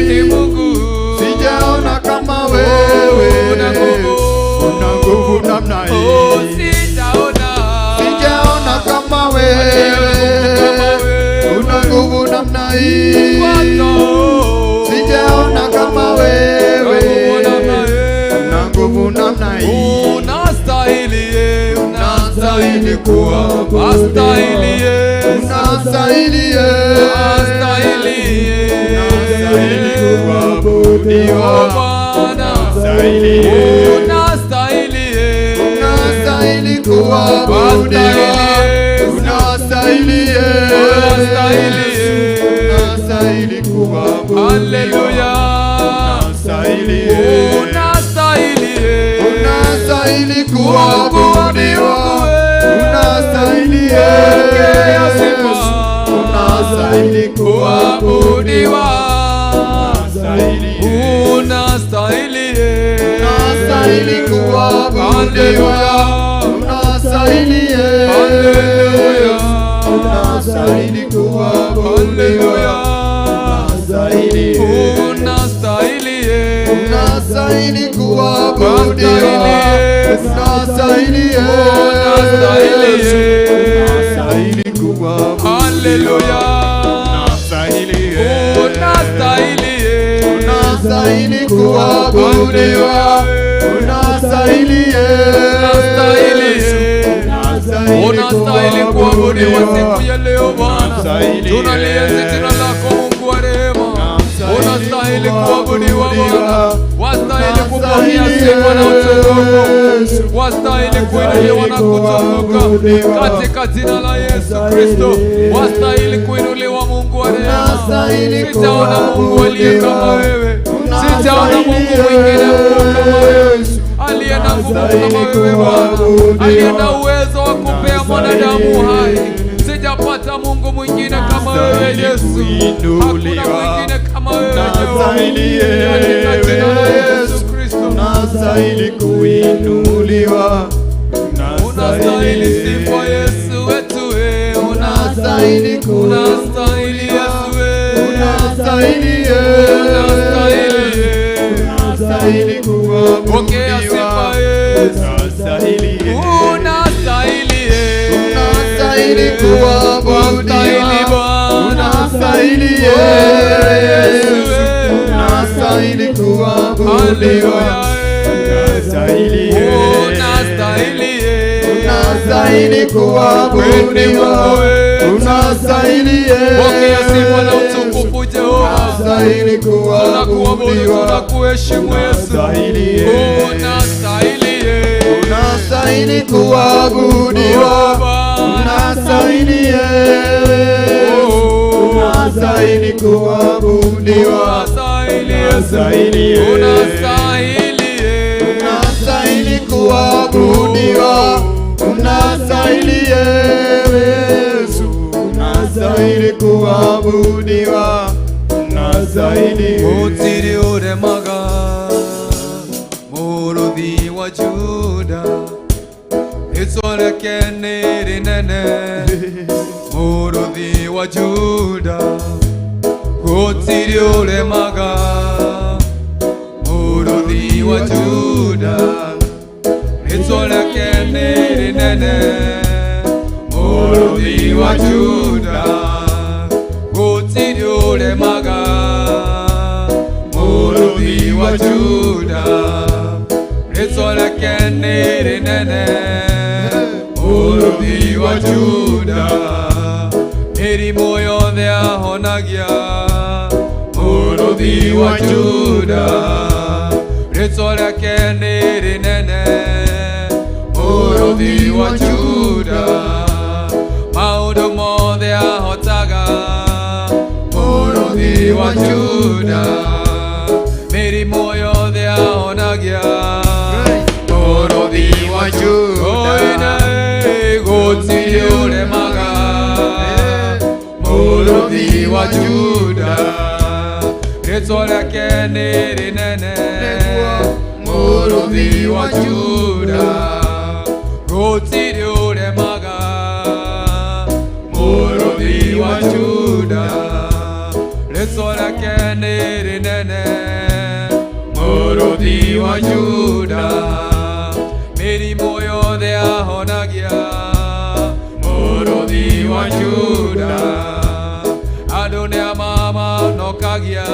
Ni Mungu. Sijaona kama wewe, Una nguvu. una nguvu namna Oh, hii. sijaona kama wewe, una nguvu namna hii. Sijaona kama wewe, una nguvu namna hii. Unastahili kuabudiwa, unastahili, unastahili kuabudiwa, unastahili, unastahili kuabudiwa, unastahili, unastahili kuabudiwa, Haleluya. unastahili, Unastahili unastahili kuabudiwa, unastahili, unastahili kuabudiwa, unastahili, unastahili unastahili kuabudiwa, unastahili, unastahili kuabudiwa, unastahili, unastahili kuabudiwa, unastahili, unastahili kuabudiwa, Haleluya. unastahili, Unastahili unastahili kuabudiwa, unastahili, unastahili kuabudiwa siku ya leo Bwana. Tunalienzi jina lako Mungu wa rehema. Unastahili kuabudiwa Bwana. unastahili kupokea sifa na utukufu, wastahili kuinuliwa na kutukuka katika jina la Yesu Kristo, wastahili kuinuliwa Mungu wa rehema. Sijaona Mungu aliye kama wewe, sijaona Mungu mwingine kama wewe, aliye na nguvu kama wewe Bwana, aliye na uwezo wa kupea mwanadamu hai. Sijapata Mungu mwingine kama wewe Yesu, hakuna mwingine kama wewe katika jina la Yesu Kristo. Unastahili kuinuliwa, unastahili sifa Yesu wetu, unastahili Yesu wetu, unastahili pokea sifa Yesu, unastahili kuabudiwa, unastahili Yesu, unastahili kuabudiwa, unastahili kuabudiwa, unastahili Yesu, pokea sifa na utukufu Jehova, unastahili kuabudiwa, tunakuheshimu Yesu, unastahili kuabudiwa, unastahili Yesu, unastahili kuabudiwa, unastahili kuabudiwa, unastahili Yesu, unastahili kuabudiwa, unastahili Utiri uremaga muruthi wa Juda, itsoreke nene muruthi wa Juda, utiri uremaga muruthi wa Juda, itsoreke nene muruthi wa Juda, utiri uremaga muruthi wa Juda, itsoreke nene muruthi wa Juda, mirimo yothe ahonagia muruthi wa Juda, itsoreke nene muruthi wa Juda, maundu mothe ahotaga muruthi wa Juda, mirimo yothe ahonagia muruthi wa Juda, gutiri uremaga muruthi wa Juda, itsoreke nene muruthi wa Juda, gutiri uremaga muruthi wa Juda, itsoreke nene muruthi wa Juda, mirimo yothe ahonagia muruthi wa Juda, andu niamamanokagia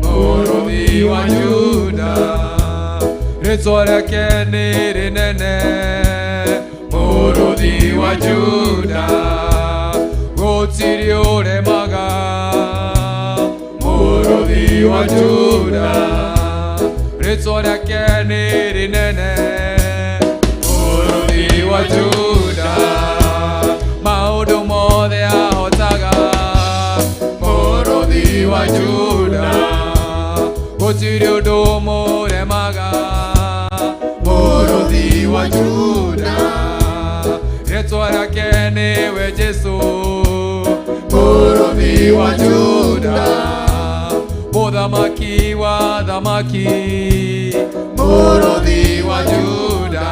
muruthi wa Juda, itsoreke nene muruthi wa Juda, gutiri uremaga muruthi wa Juda, itsoreke nene muruthi wa Juda, maundu mothe ahotaga muruthi wa Juda, gutiri undu muremaga muruthi wa Juda, itsoreke niwe Jesu muruthi wa Juda, muthamaki wa thamaki muruthi wa Juda,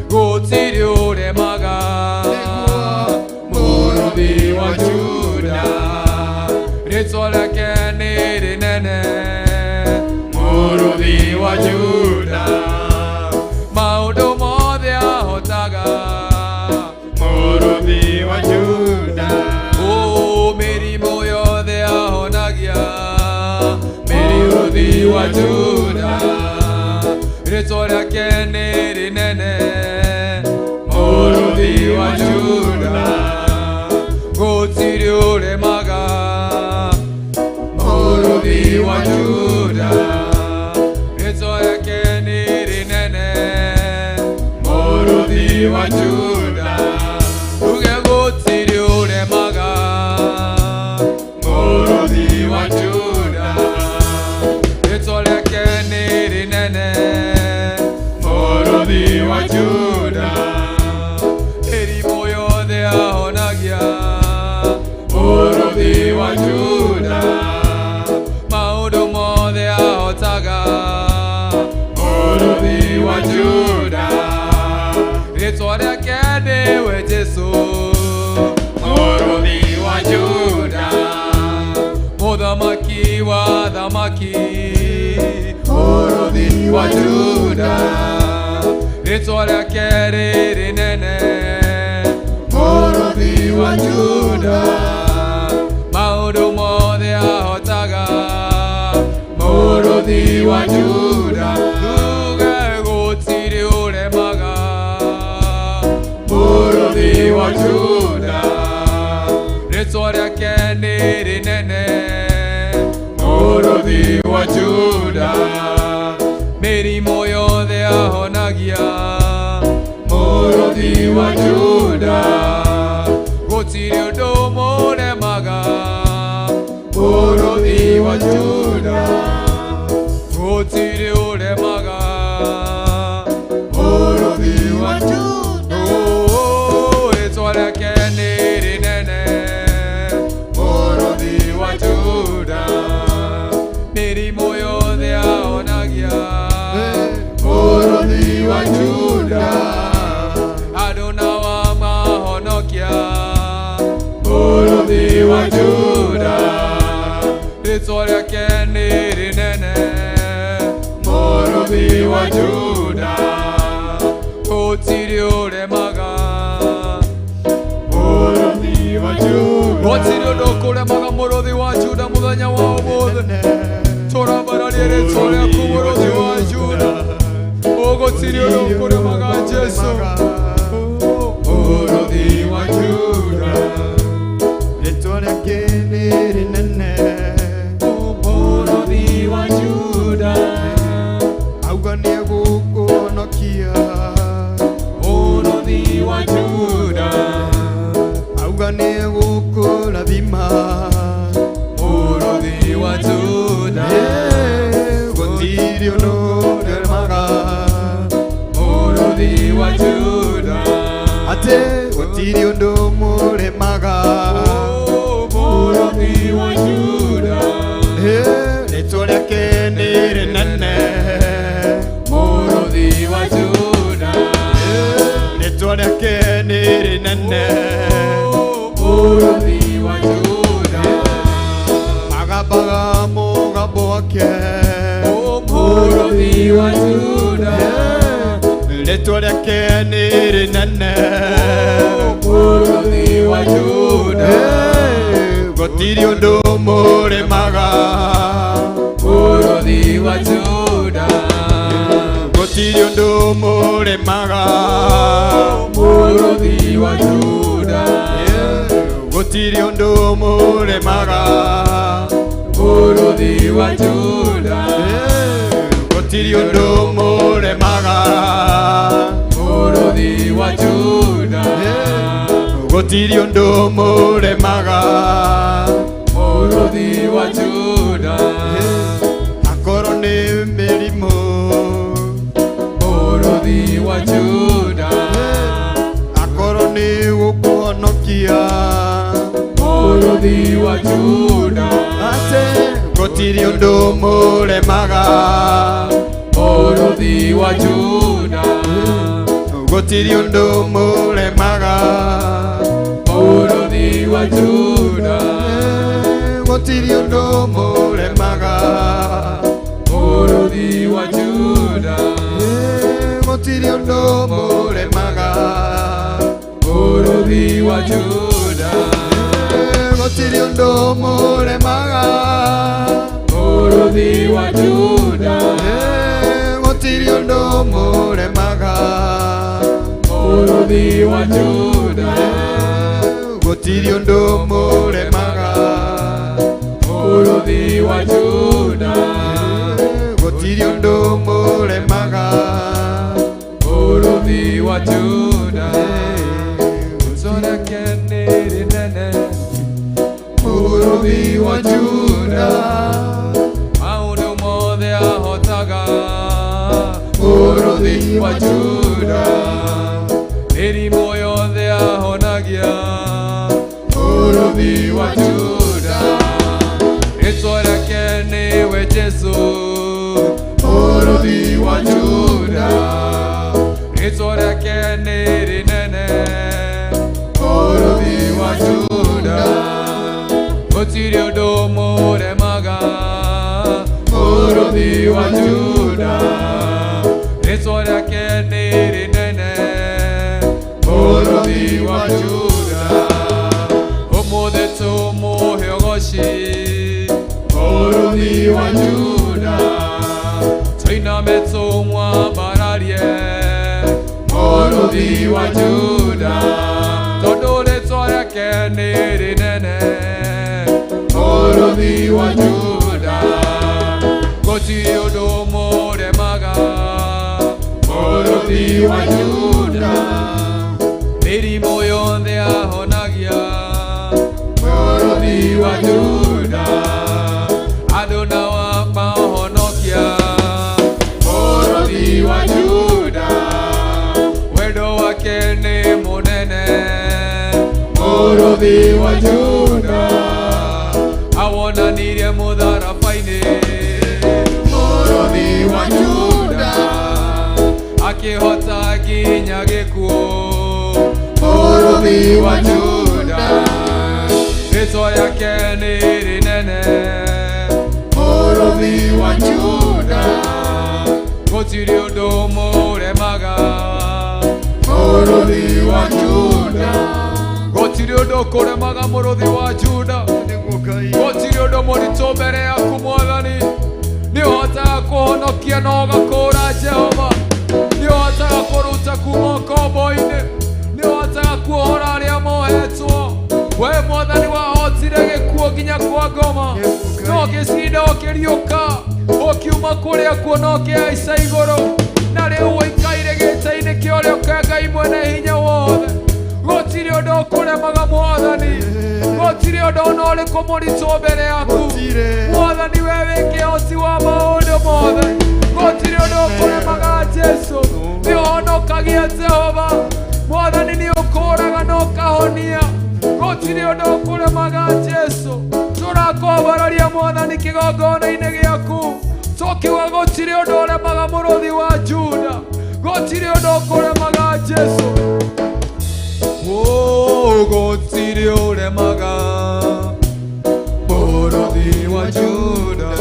gutiri uremaga muruthi wa Juda, itsoreke nene muruthi wa Juda, maundu mothe ahotaga muruthi wa Juda, mirimo yothe ahonagia muruthi wa Juda, itsoreke nene muruthi wa Juda, gutiri uremaga muruthi wa Juda, Mũrũthi wa Juda, uge gũtirĩ ũremaga. Mũrũthi wa Juda, rĩĩtwa rĩake nĩ rĩnene. Mũrũthi wa Juda, mĩrimũ yothe ahonagia. Mũrũthi wa Juda, maũndũ mothe ahotaga. Mũrũthi wa Juda, rĩĩtwa rĩake nĩwe Jesũ. Mũrũthi wa Juda, mũthamaki wa thamaki. Mũrũthi wa Juda, rĩĩtwa rĩake rĩ rĩnene. Mũrũthi wa Juda, maũndũ mothe ahotaga. Mũrũthi wa Juda, uge gũtirĩ ũremaga. Mũrũthi wa Juda, rĩĩtwa rĩake nĩ rĩnene. Mũrũthi wa Juda, mĩrimũ yothe ahonagia. Mũrũthi wa Juda, gũtirĩ ũndũ mũremaga. Mũrũthi wa Juda, gũtirĩ ũremaga. Mũrũthi wa Juda, rĩĩtwa rĩake nĩ rĩnene. Mũrũthi wa Juda, mĩrimũ yothe ahonagia. Mũrũthi wa Juda, andũ nao amahonokia. Mũrũthi wa Juda, rĩĩtwa rĩake nĩ rĩnene. Mũrũthi wa Juda, gũtirĩ ũremaga. Mũrũthi wa Juda, gũtirĩ ũndũ ũkũremaga mũrũthi wa Juda mũthenya wa ũmũthĩ. Tũrambararie rĩĩtwa rĩaku mũrũthi wa Juda, gũtirĩ ũndũ ũkũremaga Jesũ. Mũrũthi wa Juda, rĩĩtwa rĩake nĩ rĩnene. Mũrũthi wa Juda, auga nĩegũkũhonokia. Mũrũthi wa Juda, auga nĩegũkũrathima. Mũrũthi wa Juda, gũtirĩ ũndũ ũremaga. Mũrũthi wa Juda, atĩ gũtirĩ ũndũ mũremaga. Mũrũthi wa Juda, rĩĩtwa rĩake nĩ rĩnene. Mũrũthi wa Juda, rĩĩtwa rĩake nĩ rĩnene. Mũrũthi wa Juda, agambaga mũgambo wake. Mũrũthi wa Juda, rĩĩtwa rĩake nĩ rĩnene. Mũrũthi wa Juda, gũtirĩ ũndũ mũremaga. Mũrũthi wa Juda, gũtirĩ ũndũ mũremaga. Mũrũthi wa Juda, gũtirĩ ũndũ mũremaga. Mũrũthi wa Juda, gũtirĩ ũndũ mũremaga. Mũrũthi wa Juda, gũtirĩ ũndũ mũremaga. Mũrũthi wa Juda, akorwo nĩ mĩrimũ. Mũrũthi wa Juda, akorwo nĩ gũkũhonokia. Mũrũthi wa Juda, atĩ gũtirĩ ũndũ mũremaga. Mũrũthi wa Juda, gũtirĩ ũndũ mũremaga. Mũrũthi wa Juda, gũtirĩ ũndũ mũremaga. Mũrũthi wa Juda, gũtirĩ ũndũ mũremaga. Mũrũthi wa Juda, gũtirĩ ũndũ mũremaga. Mũrũthi wa Juda, gũtirĩ ũndũ mũremaga. Mũrũthi wa Juda, gũtirĩ ũndũ mũremaga. Mũrũthi wa Juda, gũtirĩ ũndũ mũremaga. Mũrũthi wa wa Juda Ucorekenere nene Mũrũthi wa Juda Maũndũ mothe ahotaga Mũrũthi wa Juda Mĩrimũ yothe ahonagia Mũrũthi wa Juda Rĩĩtwa rĩake nĩwe Jesũ Mũrũthi wa Juda Rĩĩtwa rĩake nĩ rĩnene Mũrũthi wa Juda Gũtirĩ ũndũ mũremaga Mũrũthi wa Juda Rĩĩtwa rĩake nĩ rĩnene Mũrũthi wa Juda Ũmũthĩ tũmũhe ũgooci Mũrũthi wa Juda Tũiname tũmwambararie Mũrũthi wa Juda Tondũ rĩĩtwa rĩake nĩ rĩnene Mũrũthi wa Juda Gũtirĩ ũndũ mũremaga Mũrũthi wa Juda Mĩrimũ yothe ahonagia Mũrũthi wa Juda Andũ nao amahonokia Mũrũthi wa Juda Wendo wake nĩ mũnene Mũrũthi wa Juda Awonanirie mũtharaba-inĩ Mũrũthi wa Juda Akĩhota nginya gĩkuũ Mũrũthi wa Juda Rĩĩtwa rĩake nĩ rĩnene Mũrũthi wa Juda Gũtirĩ ũndũ mũremaga Mũrũthi wa Juda Gũtirĩ ũndũ kũremaga Mũrũthi wa Juda Gũtirĩ ũndũ mũritũ mbere yaku Mwathani Nĩũhotaga kũhonokia na ũgakũũra Jehova Nĩũhotaga kũruta kuuma ũkombo-inĩ Nĩũhotaga kuohora arĩa mohetwo Wee Mwathani wahotire gĩkuũ nginya kwa ngoma No ũgĩcinda ũkĩriũka Ũkiuma kũrĩa kuona ũkĩhaica igũrũ Na rĩu ũikaire gĩtĩ-inĩ kĩa ũrĩa ũka Ngai mwene hinya wothe Gũtirĩ ũndũ ũkũremaga Mwathani Gũtirĩ ũndũ ona ũrĩkũ mũritũ mbere yaku Mwathani wee wĩ kĩhoti wa maũndũ mothe Gũtirĩ ũndũ ũkũremaga Jesũ Nĩũhonokagia Jehova Mwathani nĩũkũũraga na ũkahonia Gũtirĩ ũndũ ũkũremaga Jesũ Tũrakwambararia Mwathani kĩgongona-inĩ gĩaku Tũkiuga gũtirĩ ũndũ ũremaga Mũrũthi wa Juda Gũtirĩ ũndũ ũkũremaga Jesũ Gũtirĩ ũremaga Mũrũthi wa Juda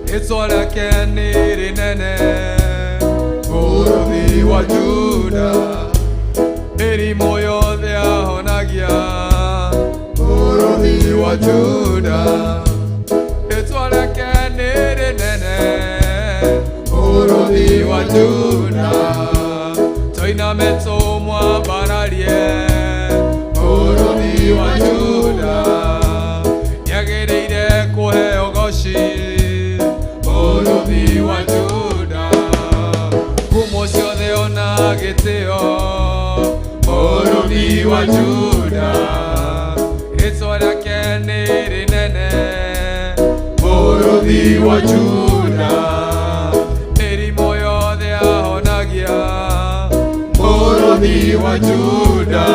Rĩĩtwa rĩake nĩ rĩnene Mũrũthi wa Juda Mĩrimũ yothe ahonagia Mũrũthi wa Juda Rĩĩtwa rĩake nĩ rĩnene Mũrũthi wa Juda Tũiname tũmwambararie Mũrũthi wa Juda Nĩagĩrĩire kũheo ũgooci Mũrũthi wa Juda Ngumo ciothe ona gĩtĩo Mũrũthi wa Juda Rĩĩtwa rĩake nĩ rĩnene Mũrũthi wa Juda Mĩrimũ yothe ahonagia Mũrũthi wa Juda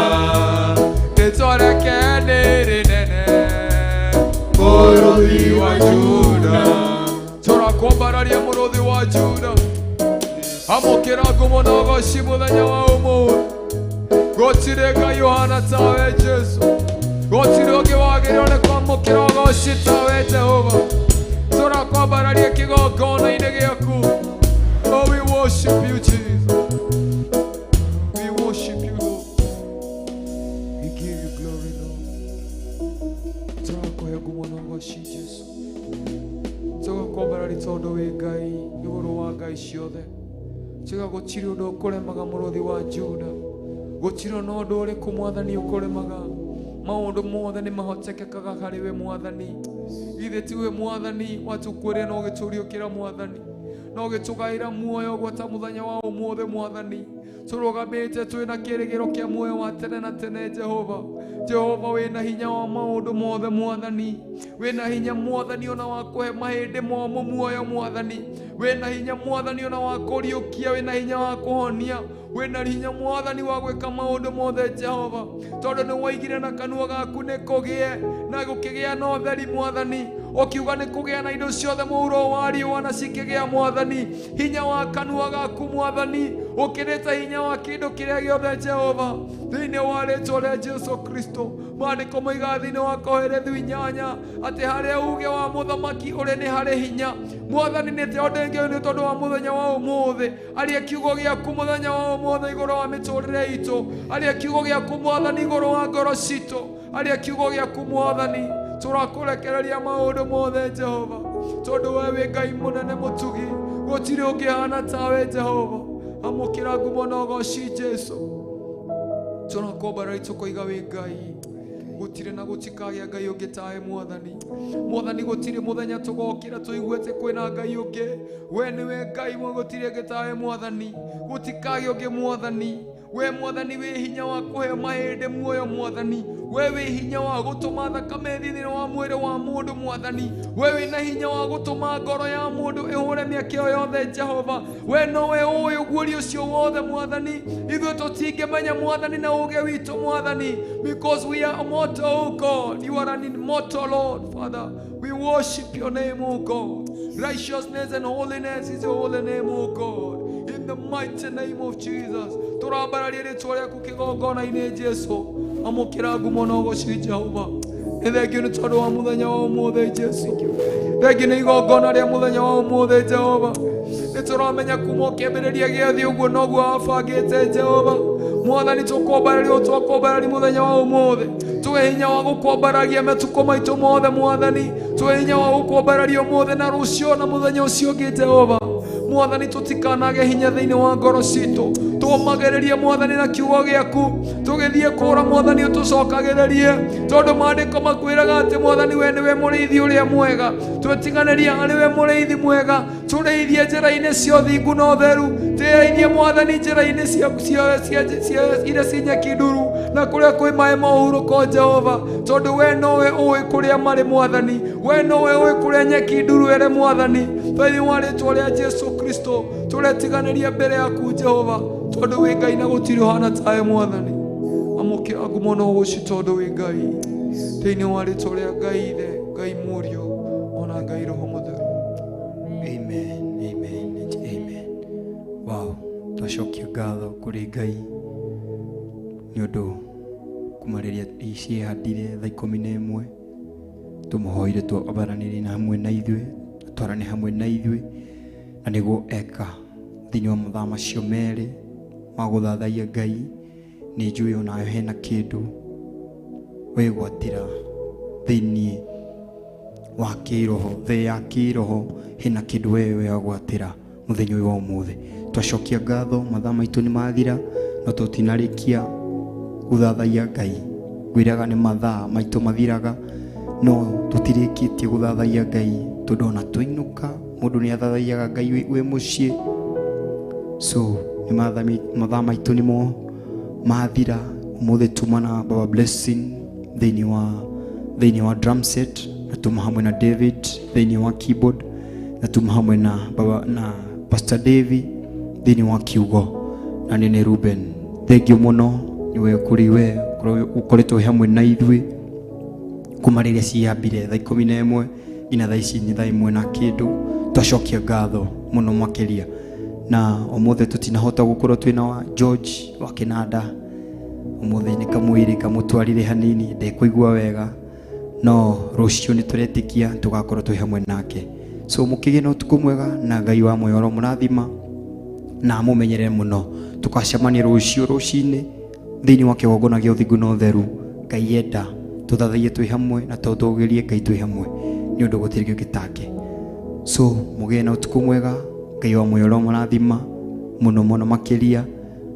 Rĩĩtwa rĩake nĩ rĩnene Mũrũthi wa Juda Tũrakwambararia Mũrũthi wa Juda Amũkĩra ngumo na ũgooci mũthenya wa ũmũthĩ Gũtirĩ Ngai ũhana tawe Jesũ Gũtirĩ ũngĩ wagĩrĩirwo nĩ kwamũkĩra ũgooci tawe Jehova Tũrakwambararia kĩgongona-inĩ gĩaku Oh, we worship you, Jesus. We worship you, Lord. We give you glory, Lord. Tũrakũhe ngumo na ũgooci Jesũ Tũgakwambararia tondũ wĩ Ngai igũrũ wa ngai ciothe Tiga gũtirĩ ũndũ ũkũremaga Mũrũthi wa Juda Gũtirĩ na ũndũ ũrĩkũ Mwathani ũkũremaga Maũndũ mothe nĩ mahotekekaga harĩ we Mwathani Githĩ tiwe Mwathani watukwĩrĩra na ũgĩtũriũkĩra Mwathani no gitugaira muoyo gwata muthenya wa umuthi mwathani turugamite twina kirigiro kia muoyo wa tene na tene Jehova. Jehova wina hinya wa maundu mothe mwathani, wina hinya mwathani ona wa kuhe mahindi momu muoyo mwathani, wina hinya mwathani ona wa kuriukia, wina hinya wa kuhonia, wina hinya mwathani wa gwika maundu mothe Jehova, tondu ni waigire na kanua gaku ni kugie na gukigia na utheri mwathani, ukiuga ni kugia na indo ciothe muuro wa riũa na cikigia mwathani. Hinya wa kanua gaku mwathani ukirita hinya wa kindu kiria giothe Jehova thiini wa rĩĩtwa rĩa Jesu Kristo. Maandĩko moiga thĩinĩ wa Koherethu 8 atĩ harĩa uge wa mũthamaki ũrĩ nĩ harĩ hinya. Mwathani nĩ te ũndũ ũngĩ nĩ tondũ wa mũthenya wa ũmũthĩ. Arĩa kiugo gĩaku mũthenya wa ũmũthĩ igũrũ wa mĩtũrĩre itũ, arĩa kiugo gĩaku mwathani igũrũ wa ngoro citũ, arĩa kiugo gĩaku mwathani tũrakũrekereria maũndũ mothe Jehova, tondũ we wĩ Ngai mũnene mũtugi, gũtirĩ ũngĩhana tawe Jehova. Amũkĩra ngumo na ũgooci Jesu. Tũrakomba tũkoiga wĩ Ngai, gũtirĩ na gũtikagĩa Ngai ũngĩ tawe mwathani. Mwathani gũtirĩ mũthenya tũgokĩra tũiguĩte kwĩna Ngai ũngĩ, we nĩwe Ngai gũtirĩ ũngĩ tawe mwathani, gũtikagĩa ũngĩ mwathani. We mwathani wĩ hinya wa kuhe mahĩndĩ muoyo mwathani, we wĩ hinya wa gũtũma thakame thĩinĩ wa mwĩrĩ wa mũndũ mwathani, we wĩna hinya wa gũtũma ngoro ya mũndũ ĩhũre mĩakĩo yothe Jehova. We nowe ũĩ ũguũri ũcio wothe mwathani, ithuĩ tũtingĩmenya mwathani na ũũgĩ witũ mwathani, because we are immortal, O God. You are an immortal Lord, Father. We worship your name, O God. Righteousness and holiness is your holy name, O God. In the mighty name of Jesus. Turabararia rĩĩtwa rĩaku kĩgongona-inĩ Jesu. Amũkĩra ngumo na ũgooci Jehova. Nĩ thengio nĩ tondũ wa mũthenya wa ũmũthĩ Jesu. Thengio nĩ igongona rĩa mũthenya wa ũmũthĩ Jehova. Nĩ tũramenya kuma kĩambĩrĩria gĩa thĩ ũguo noguo wabangĩte Jehova. Mwathani tũkwambararia o twakwambararia mũthenya wa ũmũthĩ. Tũhe hinya wa gũkwambararia matukũ maitũ mothe mwathani. Tũhe hinya wa gũkwambararia ũmũthĩ na rũciũ na mũthenya ũcio ũngĩ Jehova. Mwathani tũtikanage hinya thĩinĩ wa ngoro citũ, tũmagĩrĩrie mwathani na kiugo gĩaku, tũgĩthiĩ kũra mwathani ũtũcokagĩrĩrie, tondũ maandĩko makwĩraga atĩ mwathani we nĩwe mũrĩithi ũrĩa mwega. Twĩtiganĩria harĩ we mũrĩithi mwega, tũrĩithie njĩra-inĩ cia ũthingu na ũtheru, tĩĩithie mwathani njĩra-inĩ iria ci nyeki nduru na kũrĩa kwĩ maaĩ ma ũhurũko Jehova, tondũ we nowe ũĩ kũrĩa marĩ mwathani, we nowe ũĩ kũrĩa nyeki nduru ĩrĩ mwathani. Thĩinĩ wa rĩĩtwa rĩa Jesu Kristo tũretiganĩria mbere yaku Jehova, tondũ wĩ Ngai na gũtirĩ ũhana tawe mwathani. Amũkĩra ngumo na ũgooci tondũ wĩ Ngai, thĩinĩ wa rĩĩtwa rĩa Ngai Ithe, Ngai Mũriũ ona Ngai Roho Mũtheru. Amen, amen, amen. Wow, twacokia ngatho kũrĩ Ngai nĩ ũndũ kuma rĩrĩa ciĩhandire thaa 11 tũmũhoire twabaranĩrie na hamwe na ithuĩ, twarane hamwe na ithuĩ, na nĩguo eka thĩinĩ wa mathaa macio merĩ ma gũthathaiya Ngai. Nĩ njũĩ onayo hena kĩndũ wĩgwatĩra thĩinĩ wa kĩroho, thĩ ya kĩroho, hena kĩndũ we wagwatĩra mũthenya ũyũ wa ũmũthĩ. Twacokia ngatho, mathaa maitũ nĩ mathira no tũtinarĩkia gũthathaiya Ngai. Ngwĩraga nĩ mathaa maitũ mathiraga no tũtirĩkĩtie gũthathaiya Ngai, tondũ ona twainũka mũndũ nĩ athathaiyaga Ngai wĩ mũciĩ. So nĩ mathaa maitũ nĩmo mathira. Ũmũthĩ tuma na Baba Blessing thĩinĩ wa drum set, na tuma hamwe na David thĩinĩ wa keyboard, na tuma hamwe na Pastor Davy thĩinĩ wa kiugo, na nĩ Ruben. Thengiũ mũno niwe kũrĩ we ũkoretwo hamwe na ithuĩ kuma rĩrĩa ciambire thaa 11 nginya thaa ici nĩ thaa 1 na kĩndũ. Twacokia ngatho mũno makĩria, na ũmũthĩ tũtinahota gũkorwo twĩna wa George wa Kĩnanda. Ũmũthĩ nĩ kamwĩrĩ kamũtwarire hanini, ndekũigua wega, no rũciũ nĩ tũretĩkia tũgakorwo twĩ hamwe nake. So mũkĩgĩe na ũtukũ mwega na Ngai wa muoyo mũrathima na mũmenyerere mũno. Tũkacemania rũciũ rũcinĩ thĩinĩ wa kĩgongona gĩa ũthingu na ũtheru. Ngai enda tũthathaiye twĩ hamwe na tũtũgĩrie Ngai twĩ hamwe, nĩ ũndũ gũtirĩ kĩngĩ take. So mũgĩe na ũtukũ mwega, Ngai wa muoyo mũrathima mũno makĩria.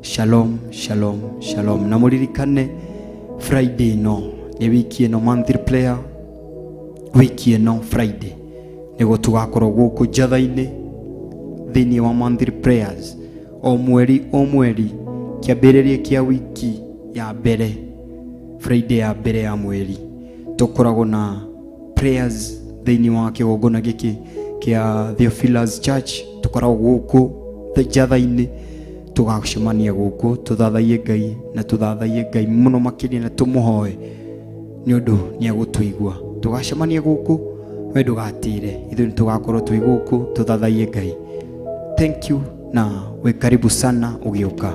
Shalom, shalom, shalom. Na mũririkane Friday no nĩ wiki ĩno monthly prayer, wiki ĩno Friday nĩguo tũgakorwo gũkũ njatha-inĩ thĩinĩ wa monthly prayers o mweri kĩambĩrĩria kĩa wiki ya mbere, Friday ya mbere ya mweri tũkoragwo na prayers thĩinĩ wa kĩgongona gĩkĩ kĩa Theophilus Church. Tũkoragwo gũkũ njatha-inĩ, tũgacemania gũkũ tũthathaie Ngai na tũthathaie Ngai mũno makĩria na tũmũhoe nĩ ũndũ nĩ agũtũigua. Tũgacemania gũkũ, we ndũgatĩre, ithuĩ nĩ tũgakorwo twĩ gũkũ tũthathaie Ngai. Thank you na we karibu sana ũgĩũka.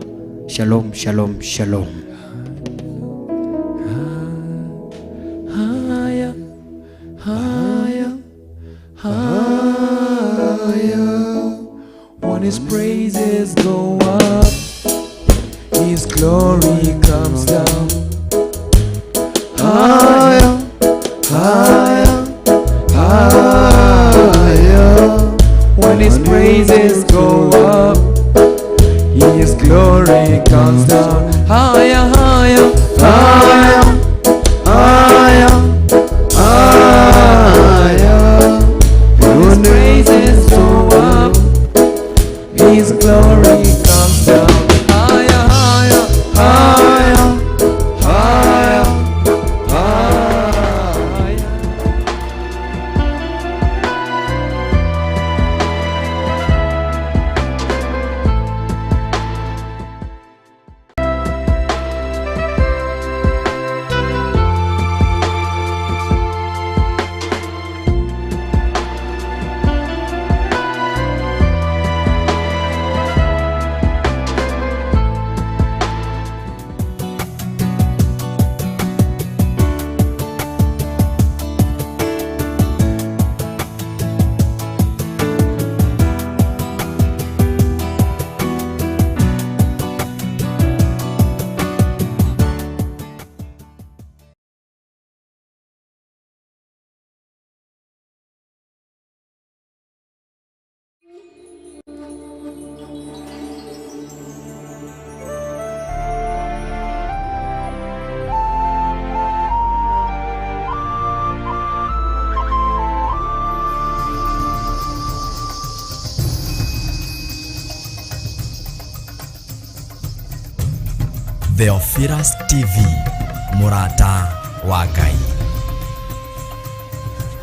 Shalom, shalom, shalom. Higher, higher, higher. When His praises go up, His glory comes down. Higher, higher, higher. When His praises go up, His glory comes down. Higher, higher, higher, higher, higher. When His praises go up, His glory comes down. Higher, higher, higher, higher, higher. Theophilus TV, mũrata wa Ngai.